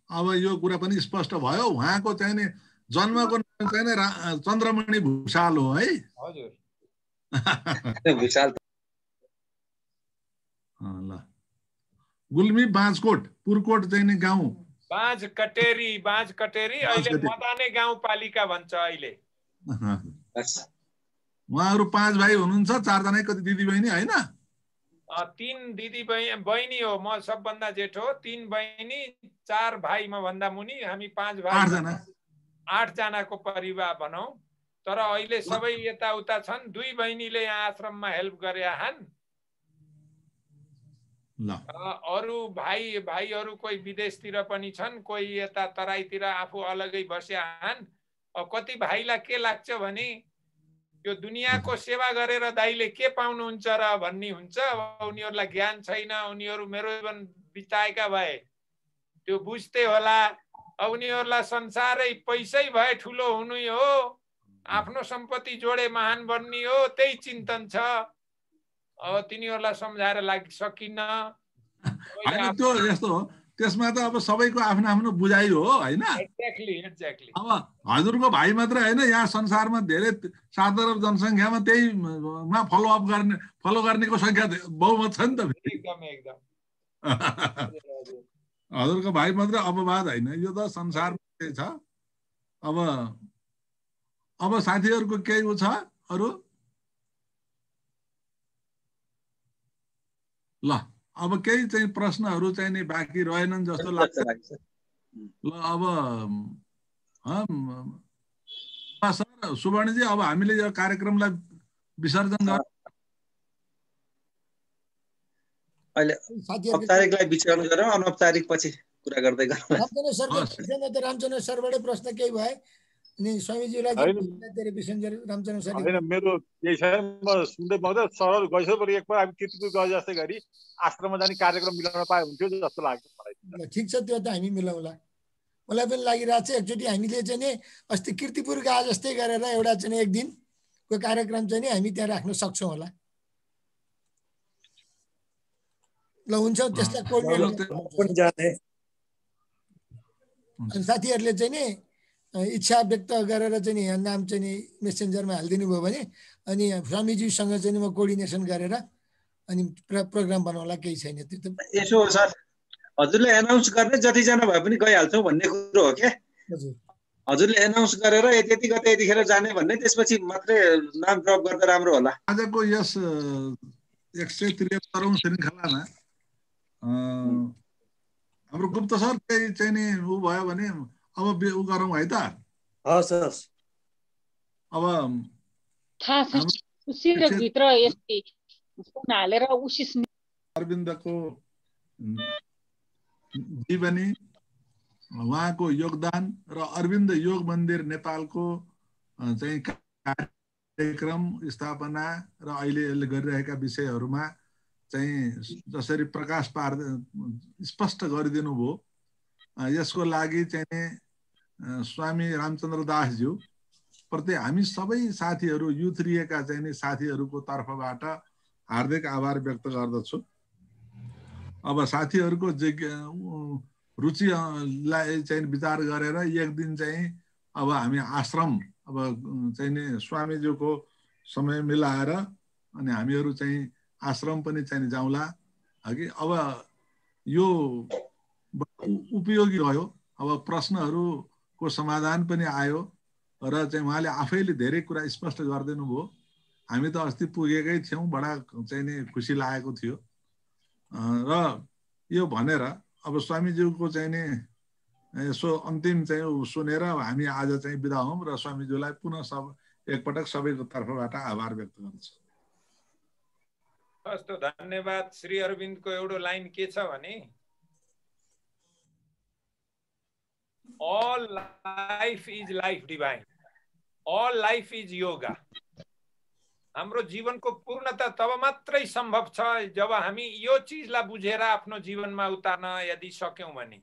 अब यो कुरा पनि स्पष्ट भयो। उहाँको चाहिँ नि जन्मको नाम चाहिँ नि चन्द्रमणि भुषाल हो है। हजुर भुषाल। ल गुल्मी बाँझकोट पुरकोट चाहिँ नि गाउँ बाँझकटेरी अहिले मदाने गाउँपालिका भन्छ अहिले। उहाँहरू 5 भाइ हुनुहुन्छ, 4 जना कति दिदी बहिनी हैन? 3 दिदी बहिनी हो, म सबभन्दा जेठो, 3 बहिनी 4 भाइ म भन्दा मुनि, हामी 5 भाइ 8 जनाको परिवार भनौं। तर अहिले सबै यताउता छन्। 2 बहिनीले यहाँ आश्रममा हेल्प गरे हन्। अरु भाइहरू कोही विदेशतिर पनि छन्, कोही यता तराईतिर आफू अलगै बसे हन्। कति भाइलाई के लाग्छ भने यो दुनियाँको सेवा गरेर दाइले के पाउनुहुन्छ र भन्ने हुन्छ। उनीहरूलाई ज्ञान छैन, उनीहरू मेरो जीवन बिताएका भए त्यो बुझ्दै होला। उनीहरूलाई संसारै पैसै भए ठुलो हुनु हो, आफ्नो सम्पत्ति जोडे महान बन्ने हो, त्यही चिन्तन छ। अब तिनीहरूलाई सम्झाएर सकिन्न। त्यो यस्तो हो, त्यसमा त अब सबैको आफ्नो आफ्नो बुझाइ हो हैन? एक्ज्याक्टली। अब हजुरको भाइ मात्र हैन, यहाँ संसारमा धेरै 7 अरब जनसङ्ख्यामा त्यही मा फलो गर्नेको संख्या बहुमत छ नि त। एकदम हजुरको भाइ मात्र अपवाद हैन, यो त संसारमा त्यही छ। अब साथीहरुको केही छ अरु? ल अब केही चाहिँ प्रश्नहरू चाहिँ नि बाँकी रहेनन् जस्तो लाग्छ। ल अब सर सुवर्णजी, अब हामीले यो कार्यक्रमलाई विसर्जन गर्न अहिले औपचारिकलाई विचरण गरौँ, अनौपचारिक पछि कुरा गर्दै गरौँ। रामचन्द्र सरबाटै प्रश्न केही भए अनि स्वामीजीलाई रामचन्द्र सर हैन, मेरो केही छैन। म सुन्दै पाउँदा सरल गइसक्यो। एकपल्ट हामी कीर्तिपुर गए जस्तै गरी आश्रममा जाने कार्यक्रम मिलाउन पाए हुन्थ्यो जस्तो लाग्छ मलाई। ठिक छ, त्यो त हामी मिलाउला। मलाई पनि लागिरहेको छ एकचोटि हामीले चाहिँ नि अस्ति कीर्तिपुर गए जस्तै गरेर एउटा चाहिँ एक दिनको कार्यक्रम चाहिँ नि हामी त्यहाँ राख्न सक्छौँ होला। ल हुन्छ, त्यसलाई साथीहरूले चाहिँ नि इच्छा व्यक्त गरेर चाहिँ नि नाम चाहिँ नि मेसेन्जरमा हालिदिनु भयो भने अनि स्वामीजीसँग चाहिँ म कोअर्डिनेसन गरेर अनि प्रोग्राम बनाउला। केही छैन त्यो त। यसो सर, हजुरले एनाउन्स गर्ने जतिजना भए पनि गइहाल्छौँ भन्ने कुरो हो क्या। हजुरले एनाउन्स गरेर यति गते यतिखेर जाने भन्ने, त्यसपछि मात्रै नाम ड्रप गर्दा राम्रो होला। आजको यस 173औं श्रृङ्खलामा हाम्रो गुप्त सर केही चाहिँ नि उ भयो भने अब उ गरौँ है त? हस्। अब भित्र यस्तै हालेर उसिस्ने अरविन्दको जीवनी, उहाँको योगदान र अरविन्द योग मन्दिर नेपालको चाहिँ कार्यक्रम स्थापना र अहिले गरिरहेका विषयहरूमा चाहिँ जसरी प्रकाश पार्दै स्पष्ट गरिदिनु भयो, यसको लागि चाहिँ स्वामी रामचन्द्र दासज्यू प्रति हामी सबै साथीहरू, युथ रिएका चाहिँ नि साथीहरूको तर्फबाट हार्दिक आभार व्यक्त गर्दछु। अब साथीहरूको रुचिलाई चाहिँ विचार गरेर एक दिन चाहिँ अब हामी आश्रम अब चाहिँ नि स्वामीज्यूको समय मिलाएर अनि हामीहरू चाहिँ आश्रम पनि चाहिँ जाउँला कि। अब यो उपयोगी रह्यो। अब प्रश्नहरूको समाधान पनि आयो र चाहिँ उहाँले आफैले धेरै कुरा स्पष्ट गरिदिनु भयो। हामी त अस्ति पुगेकै थियौँ, बडा चाहिँ नि खुसी लागेको थियो। र यो भनेर अब स्वामीज्यूको चाहिँ नि यसो अन्तिम चाहिँ सुनेर हामी आज चाहिँ बिदा हौँ र स्वामीज्यूलाई पुनः एकपटक सबैको तर्फबाट आभार व्यक्त गर्छु। हस् त, धन्यवाद। श्री अरविन्दको एउटा लाइन के छ भने all life is life divine, all life is yoga। हाम्रो जीवनको पूर्णता तब मात्रै सम्भव छ जब हामी यो चीजलाई बुझेर आफ्नो जीवनमा उतार्न यदि सक्यौं भने।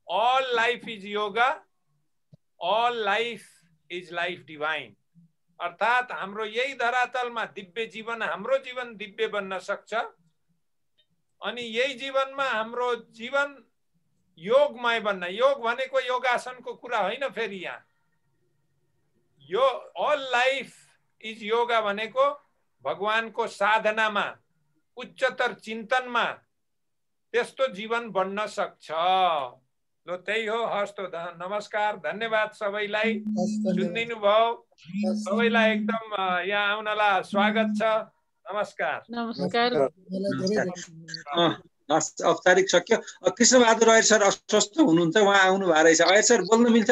all life is yoga, all life is life divine। अर्थात् हाम्रो यही धरातलमा दिव्य जीवन, हाम्रो जीवन दिव्य बन्न सक्छ। अनि यही जीवनमा हाम्रो जीवन योगमय बन्न, योग भनेको योगासनको कुरा होइन फेरि यहाँ, यो अल लाइफ इज योगा भनेको भगवानको साधनामा, उच्चतर चिन्तनमा त्यस्तो जीवन बन्न सक्छ। ल त्यही हो। हस् त नमस्कार, धन्यवाद सबैलाई, सुनिदिनु भयो। सबैलाई एकदम यहाँ आउनलाई स्वागत छ। नमस्कार। नमस्कार। औपचारिक सक्यो। कृष्णबहादुर अयर सर अस्वस्थ हुनुहुन्छ, उहाँ आउनु भएको रहेछ। अयर सर बोल्नु मिल्छ?